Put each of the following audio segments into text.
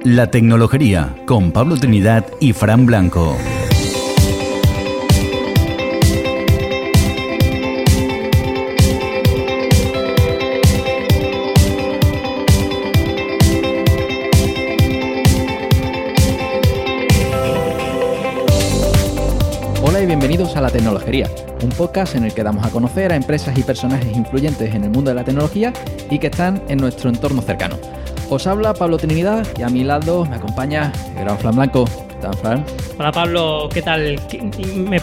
La Tecnología, con Pablo Trinidad y Fran Blanco. Hola y bienvenidos a La Tecnología, un podcast en el que damos a conocer a empresas y personajes influyentes en el mundo de la tecnología y que están en nuestro entorno cercano. Os habla Pablo Trinidad y a mi lado me acompaña el gran Fran Blanco. ¿Qué tal, Fran? Hola Pablo, ¿qué tal?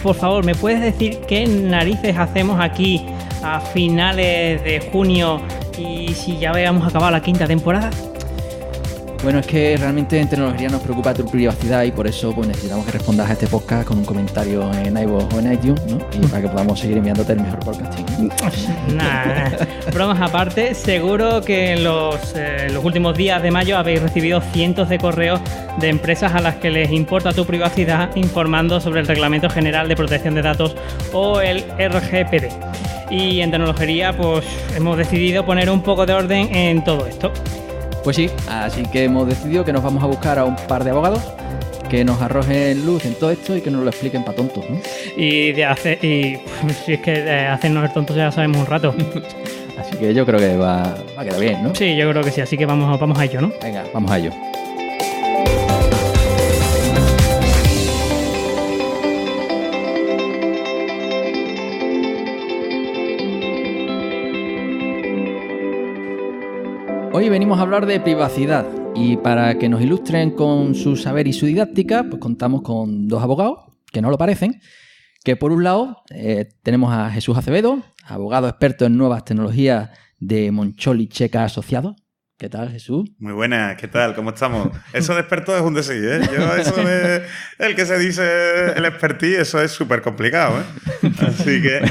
Por favor, ¿me puedes decir qué narices hacemos aquí a finales de junio y si ya habíamos acabado la quinta temporada? Bueno, es que realmente en tecnología nos preocupa tu privacidad y por eso pues, necesitamos que respondas a este podcast con un comentario en iVoox o en iTunes, ¿no? Y para que podamos seguir enviándote el mejor podcasting. Nah, bromas aparte, seguro que en los últimos días de mayo habéis recibido cientos de correos de empresas a las que les importa tu privacidad informando sobre el Reglamento General de Protección de Datos o el RGPD. Y en tecnología pues hemos decidido poner un poco de orden en todo esto. Pues sí, así que hemos decidido que nos vamos a buscar a un par de abogados que nos arrojen luz en todo esto y que nos lo expliquen para tontos, ¿no? Si es que hacernos el tontos ya sabemos un rato. Así que yo creo que va a quedar bien, ¿no? Sí, yo creo que sí, así que vamos a ello, ¿no? Venga, vamos a ello. Hoy venimos a hablar de privacidad y para que nos ilustren con su saber y su didáctica, pues contamos con dos abogados que no lo parecen, que por un lado tenemos a Jesús Acevedo, abogado experto en nuevas tecnologías de Moncholi Checa Asociados. ¿Qué tal, Jesús? Muy buenas, ¿qué tal? ¿Cómo estamos? Eso de experto es un decir, ¿eh? Yo eso de el que se dice el expertise, eso es súper complicado, ¿eh? Así que...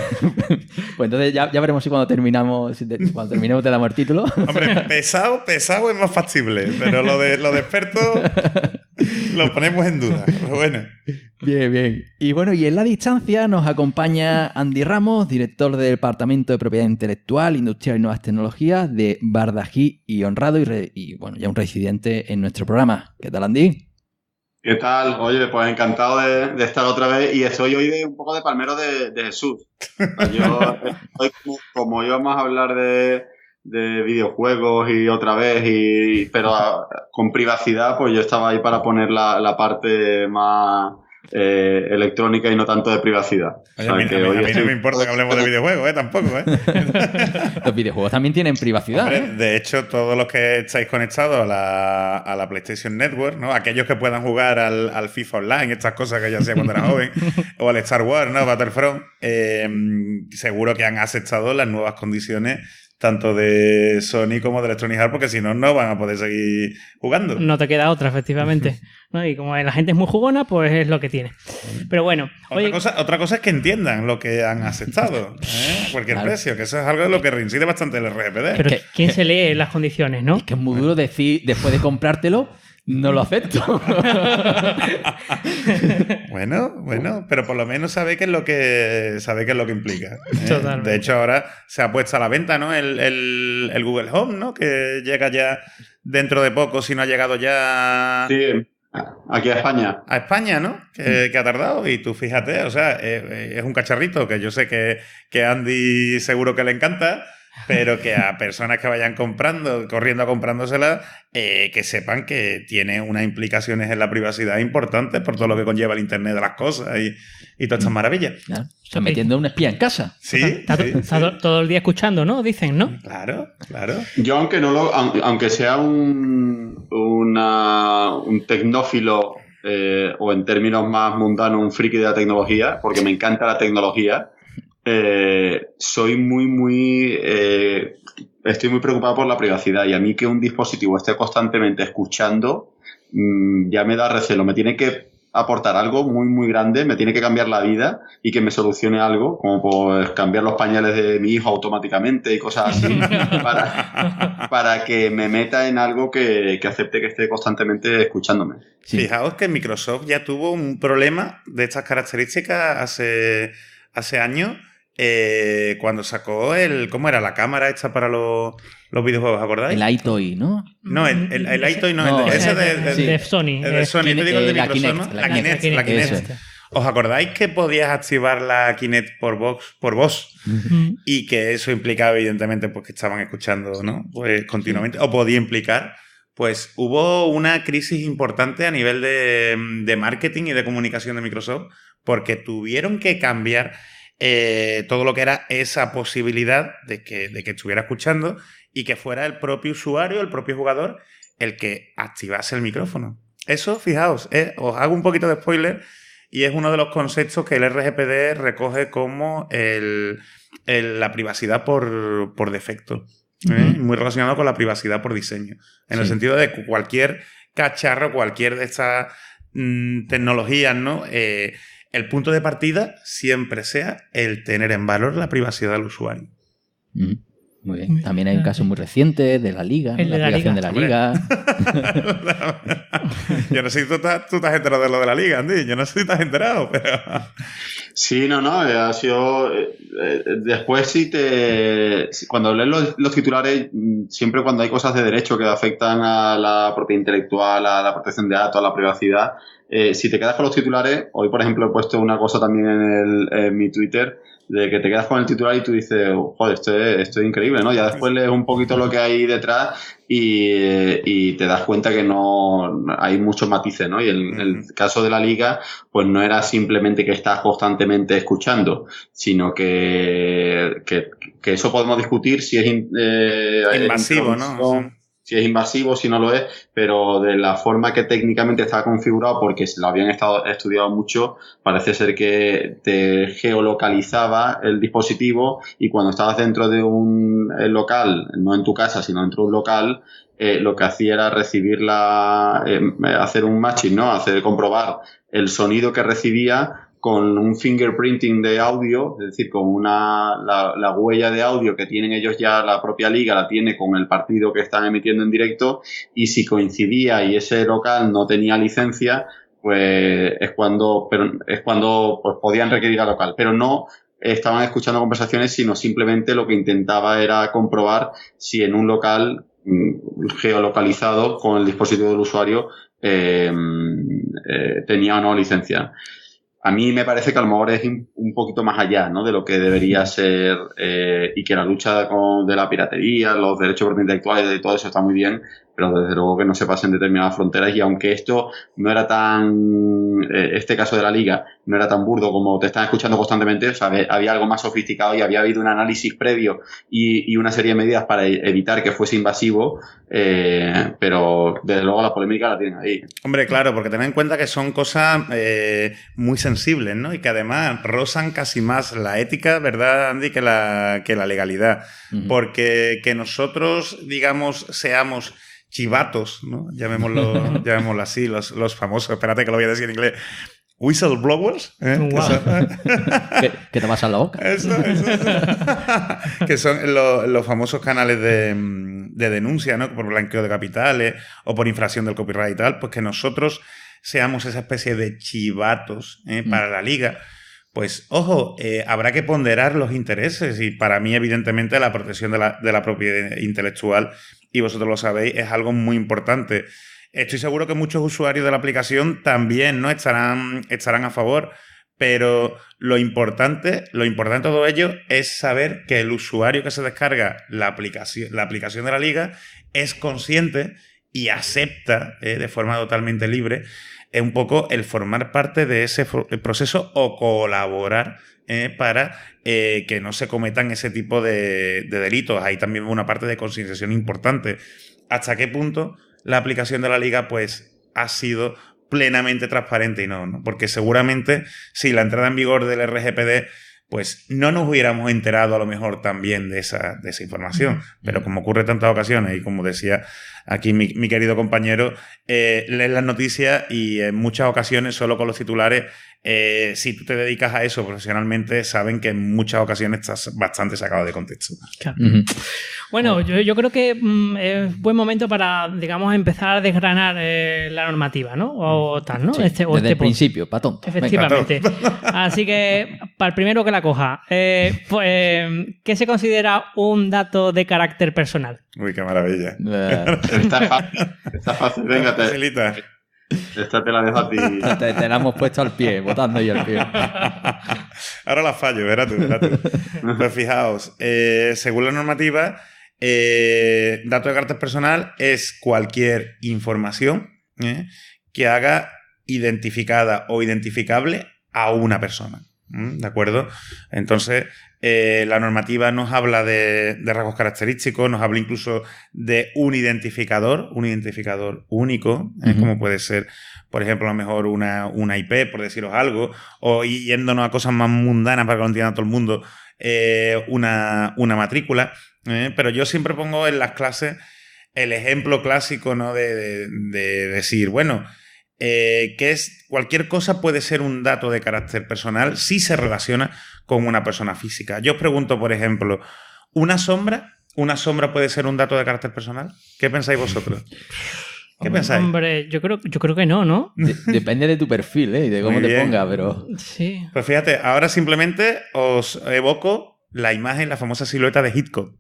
Pues entonces ya veremos si cuando terminemos te damos el título. Hombre, pesado es más factible, pero lo de experto lo ponemos en duda. Pero bueno. Bien. Y bueno, y en la distancia nos acompaña Andy Ramos, director del Departamento de Propiedad Intelectual, Industrial y Nuevas Tecnologías de Bardají y Honrado y bueno, ya un residente en nuestro programa. ¿Qué tal, Andy? ¿Qué tal? Oye, pues encantado de estar otra vez y soy hoy un poco de palmero de Jesús. Yo como íbamos a hablar de videojuegos y otra vez, pero con privacidad, pues yo estaba ahí para poner la parte más electrónica y no tanto de privacidad. Oye, a mí no me importa que hablemos de videojuegos, tampoco, Los videojuegos también tienen privacidad. Hombre, de hecho, todos los que estáis conectados a la PlayStation Network, ¿no? Aquellos que puedan jugar al FIFA Online, estas cosas que ya hacía cuando era joven, o al Star Wars, ¿no? Battlefront, seguro que han aceptado las nuevas condiciones tanto de Sony como de Electronic Arts, porque si no, no van a poder seguir jugando. No te queda otra, efectivamente. ¿No? Y como la gente es muy jugona, pues es lo que tiene. Pero bueno... Otra cosa es que entiendan lo que han aceptado, cualquier precio, que eso es algo de lo que reincide bastante el RGPD. Pero ¿quién se lee las condiciones, no? Es que es muy duro decir, después de comprártelo, no lo acepto. Bueno, pero por lo menos sabe qué es lo que implica. Totalmente. De hecho, ahora se ha puesto a la venta, ¿no? El Google Home, ¿no? Que llega ya dentro de poco, si no ha llegado ya... Sí, aquí a España. A España, ¿no? Que ha tardado. Y tú fíjate, o sea, es un cacharrito que yo sé que a Andy seguro que le encanta, pero que a personas que vayan corriendo a comprándosela, que sepan que tiene unas implicaciones en la privacidad importantes por todo lo que conlleva el Internet de las cosas y todas estas maravillas. Claro. Están metiendo un espía en casa. Sí. Está todo el día escuchando, ¿no? Dicen, ¿no? Claro. Yo, aunque sea un tecnófilo, o en términos más mundanos, un friki de la tecnología, porque me encanta la tecnología, soy estoy muy preocupado por la privacidad, y a mí que un dispositivo esté constantemente escuchando ya me da recelo. Me tiene que aportar algo muy, muy grande, me tiene que cambiar la vida y que me solucione algo, como pues cambiar los pañales de mi hijo automáticamente y cosas así, para que me meta en algo que acepte que esté constantemente escuchándome. Sí. Fijaos que Microsoft ya tuvo un problema de estas características hace años, cuando sacó ¿cómo era? La cámara esta para los videojuegos, ¿acordáis? El iToy, ¿no? No, el iToy no, No, ese de Sony. el de Sony, te digo el de la Microsoft, Kinect, ¿no? la Kinect. La Kinect. Eso. ¿Os acordáis que podías activar la Kinect por voz? Y que eso implicaba, evidentemente, pues que estaban escuchando, ¿no? Pues continuamente. O podía implicar. Pues hubo una crisis importante a nivel de marketing y de comunicación de Microsoft, porque tuvieron que cambiar todo lo que era esa posibilidad de que estuviera escuchando y que fuera el propio usuario, el propio jugador, el que activase el micrófono. Eso, fijaos, os hago un poquito de spoiler, y es uno de los conceptos que el RGPD recoge como la privacidad por defecto. Muy relacionado con la privacidad por diseño. En el sentido de que cualquier cacharro, cualquier de estas tecnologías, ¿no? El punto de partida siempre sea el tener en valor la privacidad del usuario. Muy bien. También hay un caso muy reciente de la Liga, ¿no? La aplicación de la Liga. Yo no sé si tú estás enterado de lo de la Liga, Andy. Yo no sé si estás enterado, pero... Sí, no, ha sido... después cuando lees los titulares, siempre cuando hay cosas de derecho que afectan a la propiedad intelectual, a la protección de datos, a la privacidad, si te quedas con los titulares, hoy por ejemplo he puesto una cosa también en mi Twitter, de que te quedas con el titular y tú dices, joder, esto es increíble, ¿no? Ya después lees un poquito lo que hay detrás y te das cuenta que no hay muchos matices, ¿no? Y el caso de la Liga, pues no era simplemente que estás constantemente escuchando, sino que eso podemos discutir si es invasivo, ¿no? Si es invasivo, si no lo es, pero de la forma que técnicamente estaba configurado, porque se lo habían estudiado mucho, parece ser que te geolocalizaba el dispositivo y cuando estabas dentro de un local, no en tu casa, sino dentro de un local, lo que hacía era recibir hacer un matching, ¿no? Comprobar el sonido que recibía con un fingerprinting de audio, es decir, con la huella de audio que tienen ellos ya, la propia liga la tiene con el partido que están emitiendo en directo, y si coincidía y ese local no tenía licencia, pues es cuando pues podían requerir al local, pero no estaban escuchando conversaciones, sino simplemente lo que intentaba era comprobar si en un local geolocalizado con el dispositivo del usuario tenía o no licencia. A mí me parece que a lo mejor es un poquito más allá, ¿no? De lo que debería ser, y que la lucha de la piratería, los derechos de propiedad intelectual y todo eso está muy bien, pero desde luego que no se pasen determinadas fronteras, y aunque esto no era este caso de la Liga no era tan burdo como te están escuchando constantemente, o sea, había algo más sofisticado y había habido un análisis previo y una serie de medidas para evitar que fuese invasivo, pero desde luego la polémica la tienen ahí. Hombre, claro, porque tened en cuenta que son cosas muy sensibles, ¿no? Y que además rozan casi más la ética, ¿verdad, Andy?, que la legalidad. Porque que nosotros, digamos, seamos chivatos, ¿no? Llamémoslo así, los famosos, espérate que lo voy a decir en inglés, whistleblowers, Wow. ¿Qué te pasa en la boca? Eso. Que son los famosos canales de denuncia, ¿no? Por blanqueo de capitales o por infracción del copyright y tal, pues que nosotros seamos esa especie de chivatos para la Liga. Pues, ojo, habrá que ponderar los intereses, y para mí, evidentemente, la protección de la propiedad intelectual, y vosotros lo sabéis, es algo muy importante. Estoy seguro que muchos usuarios de la aplicación también, ¿no? estarán a favor, pero lo importante de todo ello es saber que el usuario que se descarga la aplicación de la Liga es consciente y acepta de forma totalmente libre un poco el formar parte de ese proceso o colaborar para que no se cometan ese tipo de delitos. Hay también una parte de concienciación importante. ¿Hasta qué punto la aplicación de la Liga pues ha sido plenamente transparente? Y no? Porque seguramente si la entrada en vigor del RGPD, pues no nos hubiéramos enterado a lo mejor también de esa información. Pero como ocurre en tantas ocasiones, y como decía aquí mi querido compañero, lees las noticias y en muchas ocasiones solo con los titulares si tú te dedicas a eso profesionalmente, saben que en muchas ocasiones estás bastante sacado de contexto. Claro. Bueno, yo creo que es buen momento para, digamos, empezar a desgranar la normativa, ¿no? O tal, ¿no? Sí, desde el principio, pa' tonto. Efectivamente. Así que, para el primero que la coja, ¿qué se considera un dato de carácter personal? Uy, qué maravilla. Está fácil. Venga, Facilita. esta te la dejo a ti. Te la hemos puesto al pie, botando yo al pie. Ahora la fallo, verás tú. Pues fijaos, según la normativa, dato de carácter personal es cualquier información que haga identificada o identificable a una persona. ¿De acuerdo? Entonces, la normativa nos habla de rasgos característicos, nos habla incluso de un identificador único, como puede ser, por ejemplo, a lo mejor una IP, por deciros algo, o yéndonos a cosas más mundanas para que lo entienda todo el mundo, una matrícula. Pero yo siempre pongo en las clases el ejemplo clásico, ¿no? de decir, bueno, que es cualquier cosa puede ser un dato de carácter personal si se relaciona con una persona física. Yo os pregunto, por ejemplo, ¿una sombra puede ser un dato de carácter personal? ¿Qué pensáis vosotros? ¿Qué pensáis? Hombre, yo creo que no. Depende de tu perfil, y de cómo Muy te bien. pongas, pero... Sí. Pues fíjate, ahora simplemente os evoco la imagen, la famosa silueta de Hitchcock,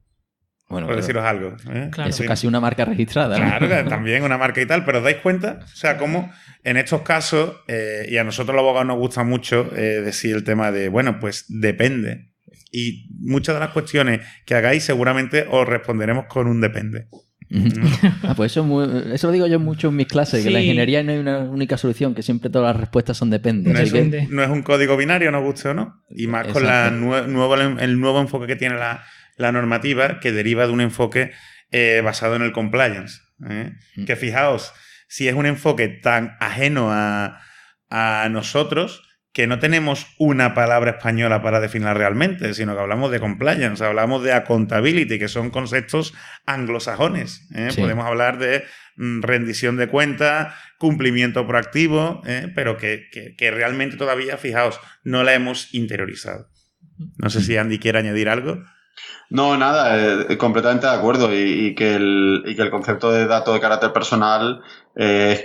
Bueno, por pero deciros algo. Claro. eso es casi una marca registrada, ¿no? Claro, que también una marca y tal, pero ¿os dais cuenta? O sea, cómo en estos casos, y a nosotros los abogados nos gusta mucho decir el tema de, bueno, pues depende. Y muchas de las cuestiones que hagáis seguramente os responderemos con un depende. Pues eso lo digo yo mucho en mis clases, que Sí. la ingeniería no hay una única solución, que siempre todas las respuestas son depende. No Así es, que- Depende. no es un código binario, nos guste o no. Y más con el nuevo enfoque que tiene la normativa, que deriva de un enfoque basado en el compliance. Que fijaos, si es un enfoque tan ajeno a nosotros, que no tenemos una palabra española para definirla realmente, sino que hablamos de compliance, hablamos de accountability, que son conceptos anglosajones. Sí. Podemos hablar de rendición de cuentas, cumplimiento proactivo, pero que realmente todavía, fijaos, no la hemos interiorizado. No sé si Andy quiere añadir algo. No, nada, completamente de acuerdo y que el concepto de dato de carácter personal,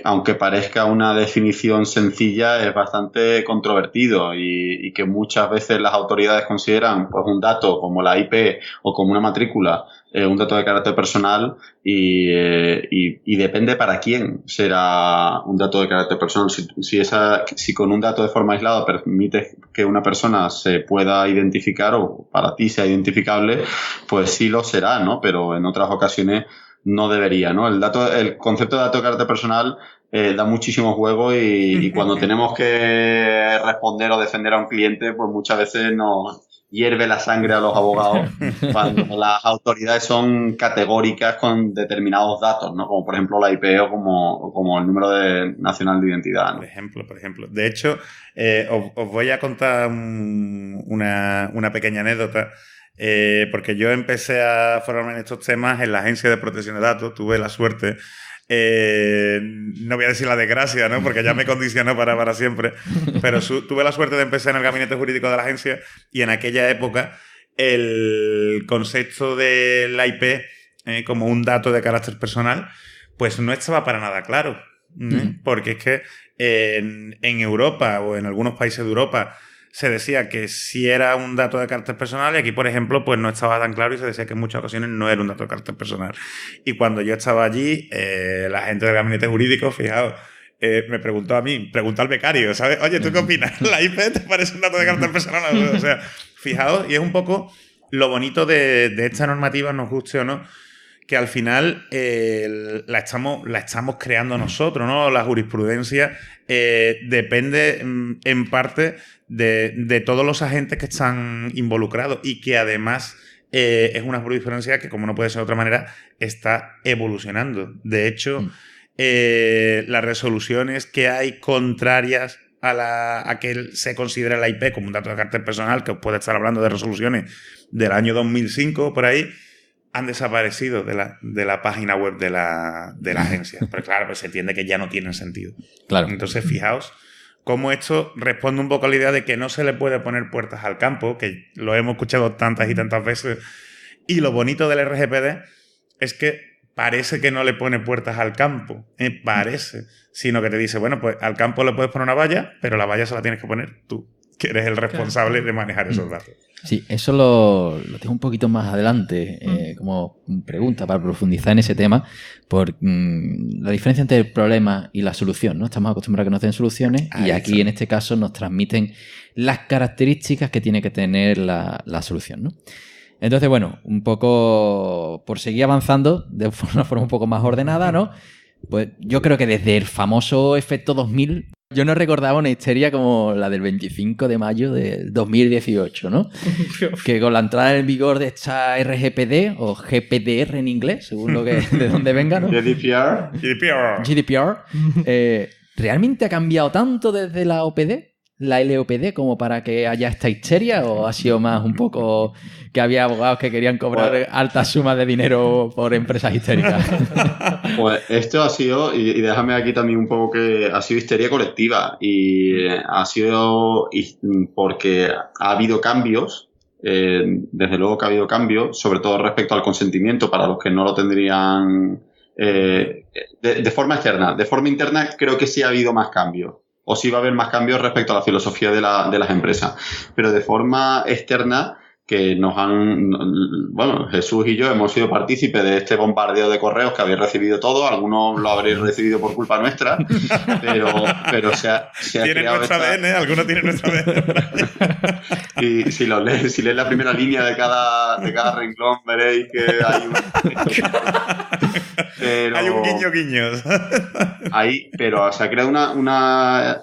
aunque parezca una definición sencilla, es bastante controvertido y que muchas veces las autoridades consideran pues un dato como la IP o como una matrícula un dato de carácter personal y depende para quién será un dato de carácter personal. Si con un dato de forma aislada permite que una persona se pueda identificar o para ti sea identificable, pues sí lo será, ¿no? Pero en otras ocasiones no debería, ¿no? El concepto de dato de carácter personal da muchísimo juego y cuando tenemos que responder o defender a un cliente, pues muchas veces nos hierve la sangre a los abogados cuando las autoridades son categóricas con determinados datos, ¿no? Como por ejemplo la IP o como el número nacional de identidad, ¿no? Por ejemplo. De hecho, os voy a contar una pequeña anécdota. Porque yo empecé a formarme en estos temas en la Agencia de Protección de Datos. Tuve la suerte, no voy a decir la desgracia, ¿no? Porque ya me condicionó para siempre, pero tuve la suerte de empezar en el gabinete jurídico de la agencia y en aquella época el concepto de la IP como un dato de carácter personal pues no estaba para nada claro, porque es que en Europa o en algunos países de Europa se decía que sí era un dato de carácter personal y aquí, por ejemplo, pues no estaba tan claro y se decía que en muchas ocasiones no era un dato de carácter personal. Y cuando yo estaba allí, la gente del gabinete jurídico, fijaos, me preguntó a mí, preguntó al becario, ¿sabes? Oye, ¿tú qué opinas? ¿La IP te parece un dato de carácter personal? O sea, fijaos, y es un poco lo bonito de esta normativa, nos guste o no, que al final la estamos creando nosotros, ¿no? La jurisprudencia depende en parte de todos los agentes que están involucrados y que además es una jurisprudencia que, como no puede ser de otra manera, está evolucionando. De hecho, las resoluciones que hay contrarias a que se considere la IP como un dato de carácter personal, que os puede estar hablando de resoluciones del año 2005 por ahí, han desaparecido de la página web de la agencia. Pero claro, pues se entiende que ya no tienen sentido. Claro. Entonces, fijaos cómo esto responde un poco a la idea de que no se le puede poner puertas al campo, que lo hemos escuchado tantas y tantas veces. Y lo bonito del RGPD es que parece que no le pone puertas al campo, parece, sino que te dice, bueno, pues al campo le puedes poner una valla, pero la valla se la tienes que poner tú, que eres el responsable de manejar esos datos. Sí, eso lo tengo un poquito más adelante, como pregunta para profundizar en ese tema, por la diferencia entre el problema y la solución, ¿no? Estamos acostumbrados a que nos den soluciones y aquí en este caso nos transmiten las características que tiene que tener la solución, ¿no? Entonces, bueno, un poco por seguir avanzando de una forma un poco más ordenada, ¿no? Pues yo creo que desde el famoso efecto 2000, yo no recordaba una histeria como la del 25 de mayo del 2018, ¿no? Que con la entrada en vigor de esta RGPD o GPDR en inglés, según lo que de dónde venga, ¿no? GDPR. ¿Realmente ha cambiado tanto desde la OPD? ¿La LOPD como para que haya esta histeria o ha sido más un poco que había abogados que querían cobrar altas sumas de dinero por empresas histéricas? Pues esto ha sido, y déjame aquí también un poco que ha sido histeria colectiva y ha sido porque ha habido cambios, desde luego que ha habido cambios, sobre todo respecto al consentimiento para los que no lo tendrían de forma externa. De forma interna creo que sí ha habido más cambios. O sí va a haber más cambios respecto a la filosofía de las empresas. Pero de forma externa, que nos han... Bueno, Jesús y yo hemos sido partícipes de este bombardeo de correos que habéis recibido todos. Algunos lo habréis recibido por culpa nuestra, pero se ha tiene creado nuestro ADN, algunos tienen nuestro ADN. Y si lees la primera línea de cada renglón, veréis que hay hay un guiño. Pero se ha creado una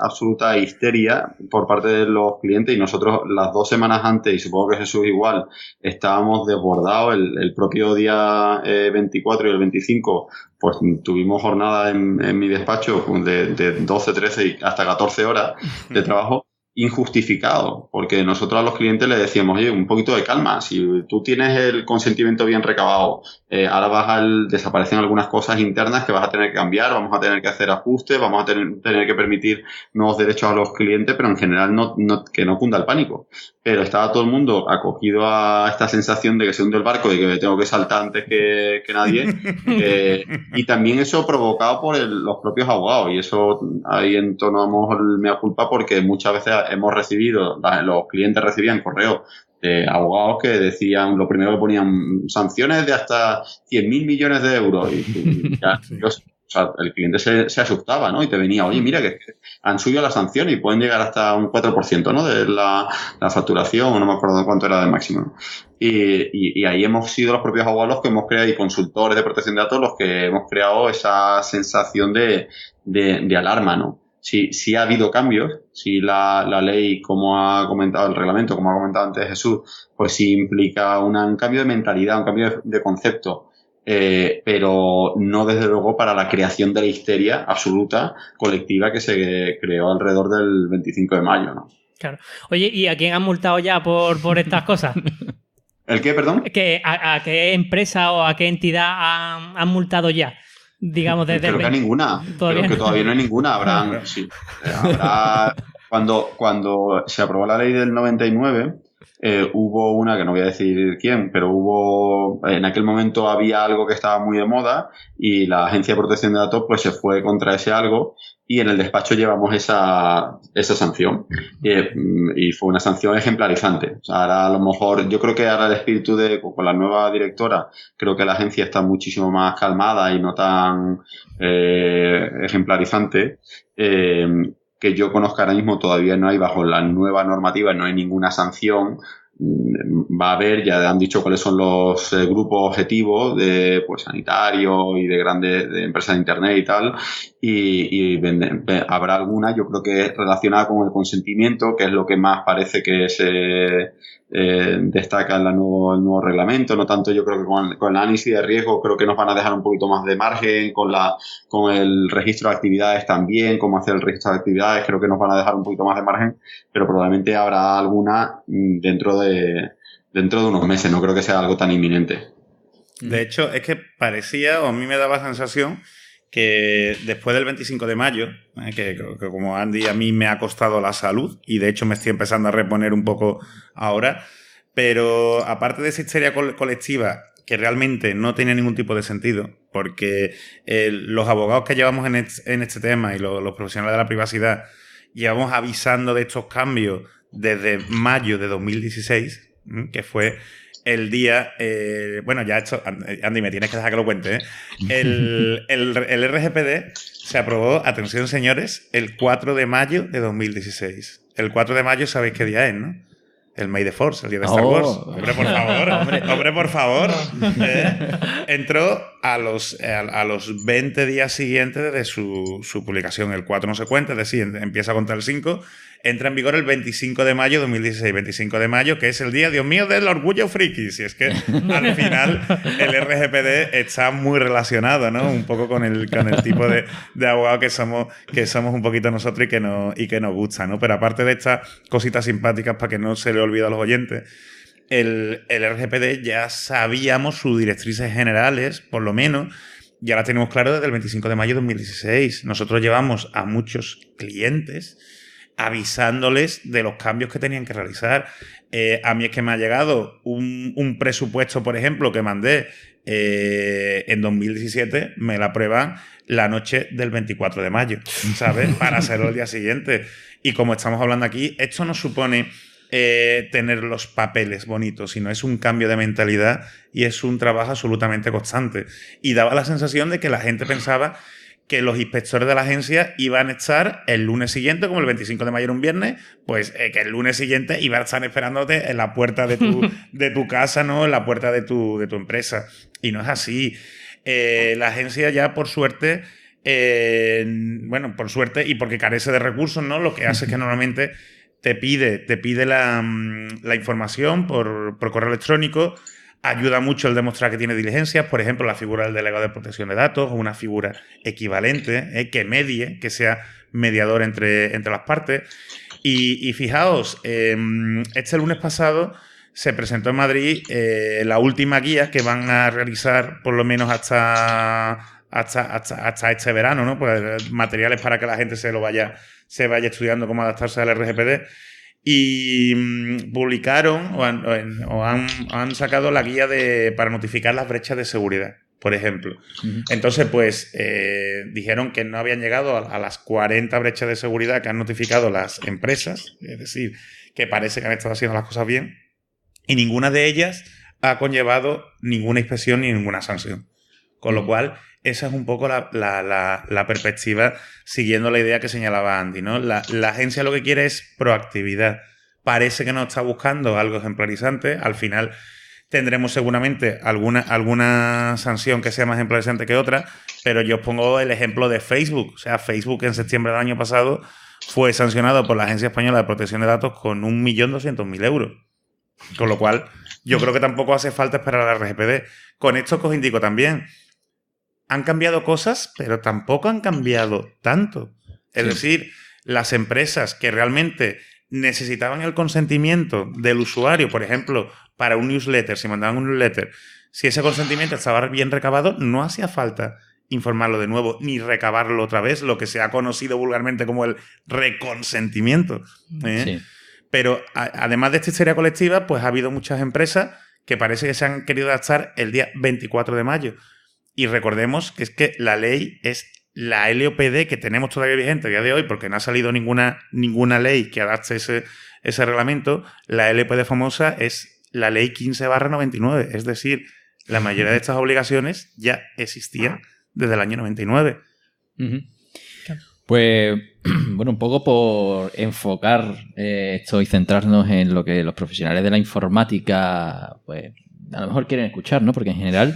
absoluta histeria por parte de los clientes y nosotros las 2 semanas antes, y supongo que Jesús igual, estábamos desbordados. El propio día 24 y el 25 pues tuvimos jornada en mi despacho de 12, 13 y hasta 14 horas de trabajo injustificado, porque nosotros a los clientes les decíamos, oye, un poquito de calma, si tú tienes el consentimiento bien recabado, ahora desaparecen algunas cosas internas que vas a tener que cambiar, vamos a tener que hacer ajustes, vamos a tener que permitir nuevos derechos a los clientes, pero en general que no cunda el pánico. Pero estaba todo el mundo acogido a esta sensación de que se hunde el barco y que me tengo que saltar antes que nadie, y también eso provocado por los propios abogados, y eso ahí entonamos el mea culpa porque muchas veces los clientes recibían correos de abogados que decían, lo primero que ponían sanciones de hasta 100.000 millones de euros y ya, el cliente se asustaba, ¿no? Y te venía, oye, mira que han subido la sanción y pueden llegar hasta un 4%, ¿no? De la facturación, o no me acuerdo cuánto era de máximo, ¿no? Y ahí hemos sido los propios abogados los que hemos creado, y consultores de protección de datos, los que hemos creado esa sensación de alarma, ¿no? Sí ha habido cambios, sí la ley, como ha comentado, el reglamento, como ha comentado antes Jesús, pues sí implica un cambio de mentalidad, un cambio de concepto, pero no desde luego para la creación de la histeria absoluta colectiva que se creó alrededor del 25 de mayo, ¿no? Claro. Oye, ¿y a quién han multado ya por estas cosas? ¿El qué, perdón? ¿A qué empresa o a qué entidad han multado ya? Digamos, desde creo que a ninguna. Creo que todavía no hay ninguna. Habrá cuando se aprobó la ley del 99, hubo una, que no voy a decir quién, pero en aquel momento había algo que estaba muy de moda y la Agencia de Protección de Datos pues se fue contra ese algo, y en el despacho llevamos esa sanción, y fue una sanción ejemplarizante. O sea, ahora a lo mejor, yo creo que ahora el espíritu con la nueva directora, creo que la agencia está muchísimo más calmada y no tan ejemplarizante. Que yo conozca ahora mismo todavía no hay, bajo la nueva normativa, no hay ninguna sanción. Va a haber, ya han dicho cuáles son los grupos objetivos de sanitarios y de empresas de internet y tal, y habrá alguna, yo creo que relacionada con el consentimiento, que es lo que más parece que se destaca en el nuevo reglamento. No tanto, yo creo que con el análisis de riesgo creo que nos van a dejar un poquito más de margen, con el registro de actividades también, cómo hacer el registro de actividades, creo que nos van a dejar un poquito más de margen, pero probablemente habrá alguna dentro de unos meses, no creo que sea algo tan inminente. De hecho, es que parecía, o a mí me daba la sensación, que después del 25 de mayo, que como Andy a mí me ha costado la salud y de hecho me estoy empezando a reponer un poco ahora, pero aparte de esa histeria colectiva que realmente no tiene ningún tipo de sentido, porque los abogados que llevamos en este tema y los profesionales de la privacidad llevamos avisando de estos cambios desde mayo de 2016, que fue el día... bueno, ya esto... Andy, me tienes que dejar que lo cuente, ¿eh? El RGPD se aprobó, atención señores, el 4 de mayo de 2016. El 4 de mayo, ¿sabéis qué día es, no? El May the Force, el día de Star Wars. Hombre, por favor. hombre, por favor. Entró a los 20 días siguientes desde su publicación. El 4 no se cuenta, es decir, empieza a contar el 5. Entra en vigor el 25 de mayo de 2016. 25 de mayo, que es el día, Dios mío, del orgullo friki. Si es que al final el RGPD está muy relacionado, ¿no? Un poco con el tipo de abogado que somos un poquito nosotros y que nos gusta, ¿no? Pero aparte de estas cositas simpáticas para que no se le olvide a los oyentes, el RGPD ya sabíamos sus directrices generales, por lo menos, ya las tenemos claro desde el 25 de mayo de 2016. Nosotros llevamos a muchos clientes avisándoles de los cambios que tenían que realizar. A mí es que me ha llegado un presupuesto, por ejemplo, que mandé en 2017, me la aprueban la noche del 24 de mayo, ¿sabes? Para hacerlo el día siguiente. Y como estamos hablando aquí, esto no supone tener los papeles bonitos, sino es un cambio de mentalidad y es un trabajo absolutamente constante. Y daba la sensación de que la gente pensaba que los inspectores de la agencia iban a estar el lunes siguiente, como el 25 de mayo era un viernes, pues que el lunes siguiente iban a estar esperándote en la puerta de tu casa, ¿no? En la puerta de tu empresa. Y no es así. La agencia ya, por suerte, por suerte y porque carece de recursos, ¿no? Lo que hace es que normalmente te pide la información por correo electrónico. Ayuda mucho el demostrar que tiene diligencias, por ejemplo, la figura del delegado de protección de datos o una figura equivalente que medie, que sea mediador entre las partes. Y fijaos, este lunes pasado se presentó en Madrid la última guía que van a realizar por lo menos hasta este verano, ¿no? Pues materiales para que la gente se vaya estudiando cómo adaptarse al RGPD. Y publicaron o han sacado la guía para notificar las brechas de seguridad, por ejemplo. Entonces, pues, dijeron que no habían llegado a las 40 brechas de seguridad que han notificado las empresas, es decir, que parece que han estado haciendo las cosas bien, y ninguna de ellas ha conllevado ninguna inspección ni ninguna sanción. Con lo cual, esa es un poco la perspectiva siguiendo la idea que señalaba Andy, ¿no? La agencia lo que quiere es proactividad. Parece que no está buscando algo ejemplarizante. Al final tendremos seguramente alguna sanción que sea más ejemplarizante que otra, pero yo os pongo el ejemplo de Facebook. O sea, Facebook en septiembre del año pasado fue sancionado por la Agencia Española de Protección de Datos con 1.200.000 euros. Con lo cual, yo creo que tampoco hace falta esperar a la RGPD. Con esto que os indico también, han cambiado cosas, pero tampoco han cambiado tanto. Es decir, las empresas que realmente necesitaban el consentimiento del usuario, por ejemplo, para un newsletter, si mandaban un newsletter, si ese consentimiento estaba bien recabado, no hacía falta informarlo de nuevo ni recabarlo otra vez, lo que se ha conocido vulgarmente como el reconsentimiento. Sí. Pero además de esta histeria colectiva, pues ha habido muchas empresas que parece que se han querido adaptar el día 24 de mayo. Y recordemos que es que la ley es la LOPD que tenemos todavía vigente a día de hoy, porque no ha salido ninguna ley que adapte ese reglamento. La LOPD famosa es la ley 15/99. Es decir, la mayoría de estas obligaciones ya existían desde el año 99. Pues, bueno, un poco por enfocar esto y centrarnos en lo que los profesionales de la informática, pues, a lo mejor quieren escuchar, ¿no? Porque en general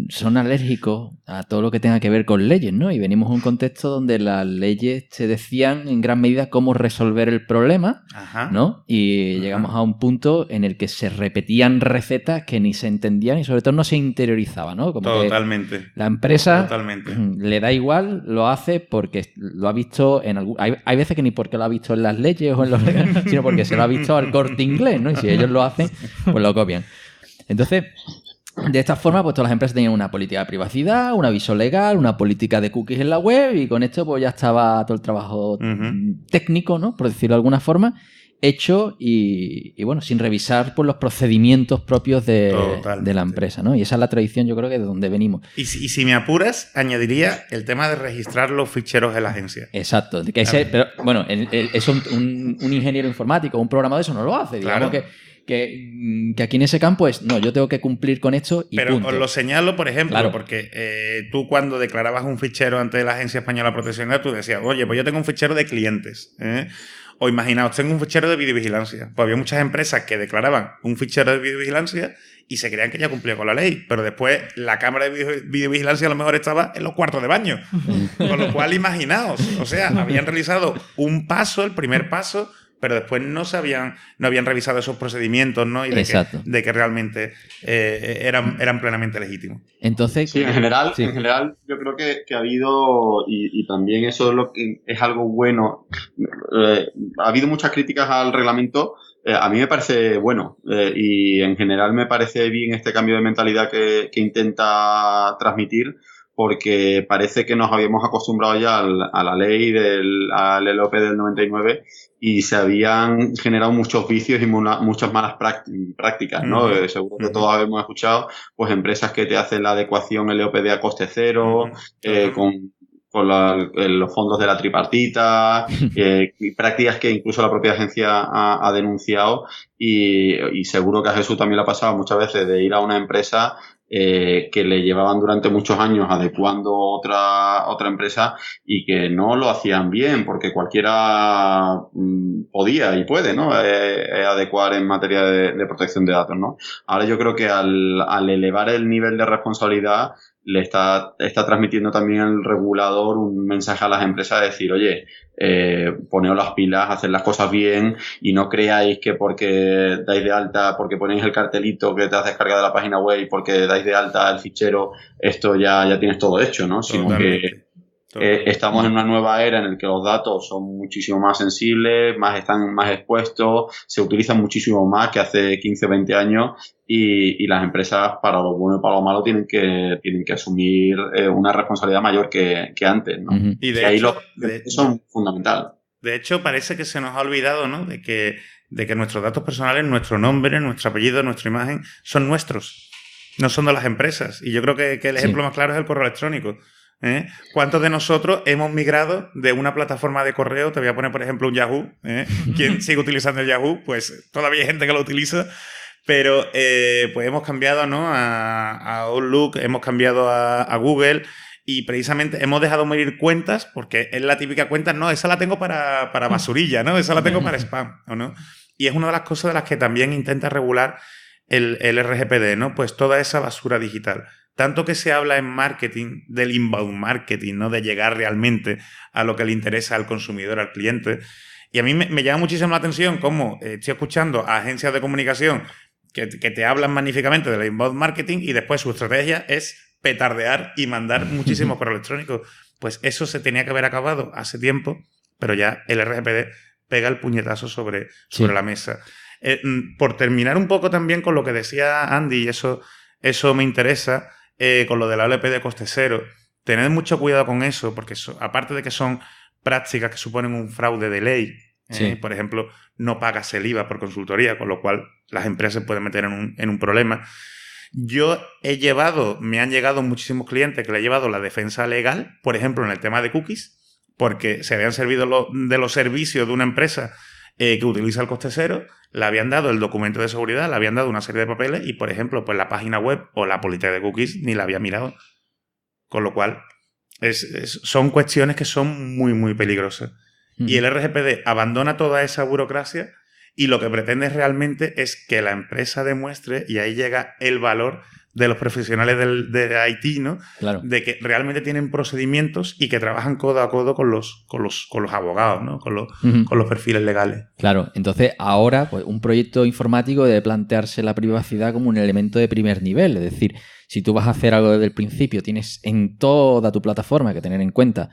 son alérgicos a todo lo que tenga que ver con leyes, ¿no? Y venimos a un contexto donde las leyes te decían en gran medida cómo resolver el problema, ¿no? Y llegamos a un punto en el que se repetían recetas que ni se entendían y sobre todo no se interiorizaban, ¿no? Como totalmente. Que la empresa le da igual, lo hace porque lo ha visto en algún... Hay veces que ni porque lo ha visto en las leyes o en los reglamentos, sino porque se lo ha visto al Corte Inglés, ¿no? Y si ellos lo hacen, pues lo copian. Entonces, De esta forma, pues todas las empresas tenían una política de privacidad, un aviso legal, una política de cookies en la web y con esto pues ya estaba todo el trabajo técnico, ¿no? Por decirlo de alguna forma, hecho y bueno, sin revisar pues, los procedimientos propios de la empresa, ¿no? Y esa es la tradición, yo creo que de donde venimos. Y si me apuras, añadiría el tema de registrar los ficheros de la agencia. Exacto. Que pero bueno, eso un ingeniero informático, un programador, eso no lo hace. Digamos que aquí en ese campo es, no, yo tengo que cumplir con esto y pero punto. Os lo señalo, por ejemplo, porque tú cuando declarabas un fichero ante la Agencia Española de Protección de Datos, tú decías, oye, pues yo tengo un fichero de clientes, O imaginaos, tengo un fichero de videovigilancia. Pues había muchas empresas que declaraban un fichero de videovigilancia y se creían que ya cumplía con la ley. Pero después la cámara de videovigilancia a lo mejor estaba en los cuartos de baño. Con lo cual, imaginaos, o sea, habían realizado un paso, el primer paso, pero después no habían revisado esos procedimientos, ¿no? Y de que realmente eran plenamente legítimos. Entonces, sí, en general yo creo que ha habido, y también eso es lo que es algo bueno, ha habido muchas críticas al reglamento. A mí me parece bueno y en general me parece bien este cambio de mentalidad que intenta transmitir, porque parece que nos habíamos acostumbrado ya a la ley al LOP del 99 y se habían generado muchos vicios y muchas malas prácticas, ¿no? Seguro que todos hemos escuchado, pues empresas que te hacen la adecuación LOPD a coste cero, con los fondos de la tripartita, y prácticas que incluso la propia agencia ha denunciado y seguro que a Jesús también le ha pasado muchas veces de ir a una empresa que le llevaban durante muchos años adecuando otra empresa y que no lo hacían bien porque cualquiera podía y puede, ¿no? Adecuar en materia de protección de datos, ¿no? Ahora yo creo que al elevar el nivel de responsabilidad le está transmitiendo también el regulador un mensaje a las empresas de decir, oye, poneos las pilas, haced las cosas bien y no creáis que porque dais de alta, porque ponéis el cartelito que te haces carga de la página web y porque dais de alta el fichero, esto ya tienes todo hecho, ¿no? Sino que estamos en una nueva era en la que los datos son muchísimo más sensibles, están más expuestos, se utilizan muchísimo más que hace 15 o 20 años y las empresas, para lo bueno y para lo malo, tienen que asumir una responsabilidad mayor que antes, ¿no? Y de hecho, eso es fundamental. De hecho, parece que se nos ha olvidado, ¿no? De que nuestros datos personales, nuestro nombre, nuestro apellido, nuestra imagen, son nuestros, no son de las empresas. Y yo creo que el ejemplo más claro es el correo electrónico. ¿Cuántos de nosotros hemos migrado de una plataforma de correo? Te voy a poner, por ejemplo, un Yahoo. ¿Quién sigue utilizando el Yahoo? Pues todavía hay gente que lo utiliza, pero pues hemos cambiado, ¿no? a Outlook, hemos cambiado a Google y precisamente hemos dejado morir cuentas porque es la típica cuenta, no, esa la tengo para basurilla, ¿no? Esa la tengo para spam, ¿o no? Y es una de las cosas de las que también intenta regular el RGPD, ¿no? Pues toda esa basura digital. Tanto que se habla en marketing del inbound marketing, ¿no? De llegar realmente a lo que le interesa al consumidor, al cliente. Y a mí me llama muchísimo la atención cómo estoy escuchando a agencias de comunicación que te hablan magníficamente del inbound marketing y después su estrategia es petardear y mandar muchísimos correos electrónicos. Pues eso se tenía que haber acabado hace tiempo, pero ya el RGPD pega el puñetazo sobre la mesa. Por terminar un poco también con lo que decía Andy, y eso me interesa, con lo de la LP de coste cero, tened mucho cuidado con eso, porque aparte de que son prácticas que suponen un fraude de ley, por ejemplo, no pagas el IVA por consultoría, con lo cual las empresas se pueden meter en un problema. Me han llegado muchísimos clientes que le he llevado la defensa legal, por ejemplo, en el tema de cookies, porque se habían servido de los servicios de una empresa que utiliza el coste cero, le habían dado el documento de seguridad, le habían dado una serie de papeles y, por ejemplo, pues la página web o la política de cookies ni la había mirado. Con lo cual, son cuestiones que son muy, muy peligrosas. Y el RGPD abandona toda esa burocracia y lo que pretende realmente es que la empresa demuestre, y ahí llega el valor de los profesionales de IT, ¿no? Claro. De que realmente tienen procedimientos y que trabajan codo a codo con los abogados, ¿no? Con los perfiles legales. Claro, entonces ahora pues, un proyecto informático debe plantearse la privacidad como un elemento de primer nivel. Es decir, si tú vas a hacer algo desde el principio, tienes en toda tu plataforma que tener en cuenta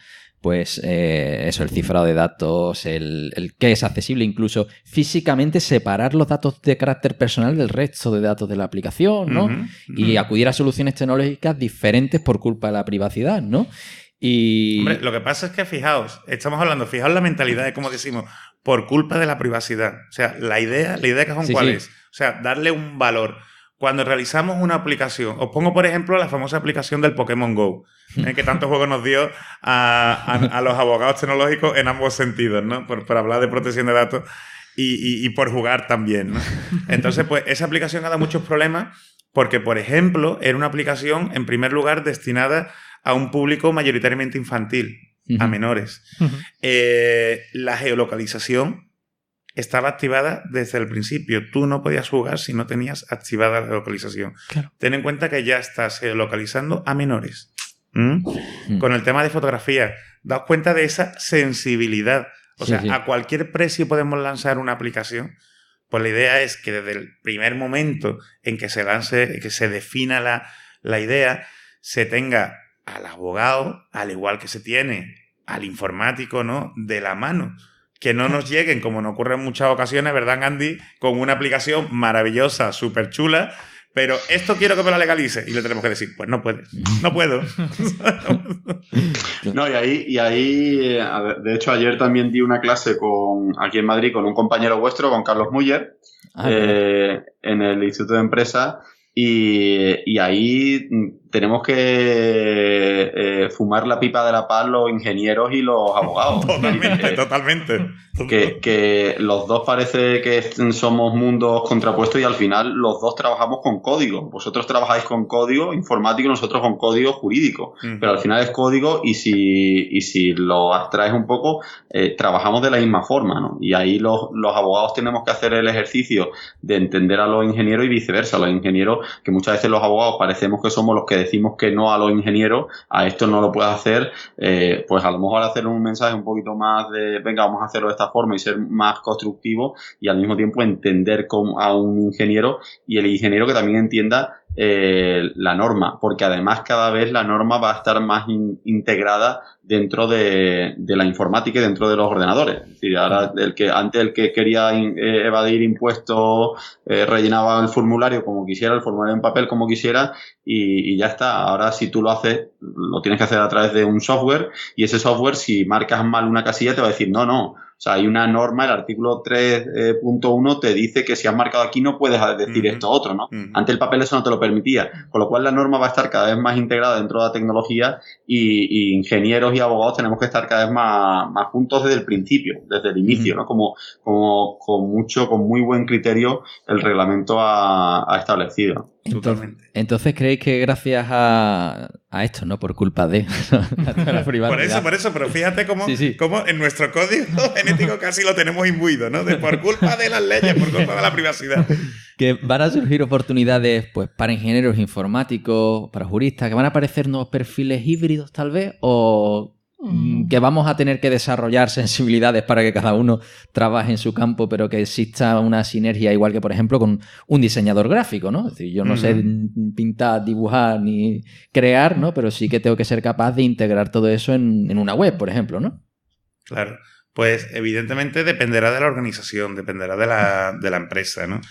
pues eso, el cifrado de datos, el que es accesible incluso físicamente separar los datos de carácter personal del resto de datos de la aplicación, ¿no? Y acudir a soluciones tecnológicas diferentes por culpa de la privacidad, ¿no? Y... Hombre, lo que pasa es que fijaos la mentalidad de cómo decimos, por culpa de la privacidad. O sea, la idea de cajón, ¿cuál es? O sea, darle un valor. Cuando realizamos una aplicación, os pongo por ejemplo la famosa aplicación del Pokémon Go, que tanto juego nos dio a los abogados tecnológicos en ambos sentidos, ¿no? Por hablar de protección de datos y por jugar también, ¿no? Entonces, pues esa aplicación ha dado muchos problemas porque, por ejemplo, era una aplicación, en primer lugar, destinada a un público mayoritariamente infantil, a menores. La geolocalización estaba activada desde el principio. Tú no podías jugar si no tenías activada la geolocalización. Claro. Ten en cuenta que ya estás geolocalizando a menores. Con el tema de fotografía, daos cuenta de esa sensibilidad. O sea, a cualquier precio podemos lanzar una aplicación. Pues la idea es que desde el primer momento en que se lance, que se defina la idea, se tenga al abogado, al igual que se tiene al informático, ¿no?, de la mano. Que no nos lleguen, como nos ocurre en muchas ocasiones, ¿verdad, Andy? Con una aplicación maravillosa, súper chula, pero esto quiero que me lo legalice. Y le tenemos que decir, pues no puedes, no puedo. No, y ahí a ver, de hecho, ayer también di una clase aquí en Madrid con un compañero vuestro, con Carlos Muller, en el Instituto de Empresa, y ahí tenemos que fumar la pipa de la paz los ingenieros y los abogados. Totalmente. Que los dos parece que somos mundos contrapuestos y al final los dos trabajamos con código. Vosotros trabajáis con código informático y nosotros con código jurídico. Pero al final es código y si lo abstraes un poco, trabajamos de la misma forma, ¿no? Y ahí los abogados tenemos que hacer el ejercicio de entender a los ingenieros y viceversa. Los ingenieros, que muchas veces los abogados parecemos que somos los que decimos que no a los ingenieros, a esto no lo puedes hacer, pues a lo mejor hacer un mensaje un poquito más de venga, vamos a hacerlo de esta forma y ser más constructivo y al mismo tiempo entender a un ingeniero y el ingeniero que también entienda la norma, porque además cada vez la norma va a estar más integrada dentro de la informática y dentro de los ordenadores. Es decir, ahora antes el que quería evadir impuestos rellenaba el formulario como quisiera, el formulario en papel como quisiera y ya está. Ahora si tú lo haces, lo tienes que hacer a través de un software y ese software, si marcas mal una casilla, te va a decir no. O sea, hay una norma, el artículo 3.1 te dice que si has marcado aquí no puedes decir esto otro, ¿no? Antes el papel eso no te lo permitía. Con lo cual la norma va a estar cada vez más integrada dentro de la tecnología y ingenieros y abogados tenemos que estar cada vez más juntos desde el principio, desde el inicio, ¿no? Como con muy buen criterio el reglamento ha establecido. Entonces creéis que gracias a esto, ¿no? Por culpa de la privacidad. Por eso, pero fíjate cómo en nuestro código genético casi lo tenemos imbuido, ¿no? Por culpa de las leyes, por culpa de la privacidad. Que van a surgir oportunidades, pues, para ingenieros informáticos, para juristas, que van a aparecer nuevos perfiles híbridos, tal vez, o que vamos a tener que desarrollar sensibilidades para que cada uno trabaje en su campo, pero que exista una sinergia igual que, por ejemplo, con un diseñador gráfico, ¿no? Es decir, yo no sé pintar, dibujar ni crear, ¿no? Pero sí que tengo que ser capaz de integrar todo eso en una web, por ejemplo, ¿no? Claro. Pues evidentemente dependerá de la organización, dependerá de la empresa, ¿no?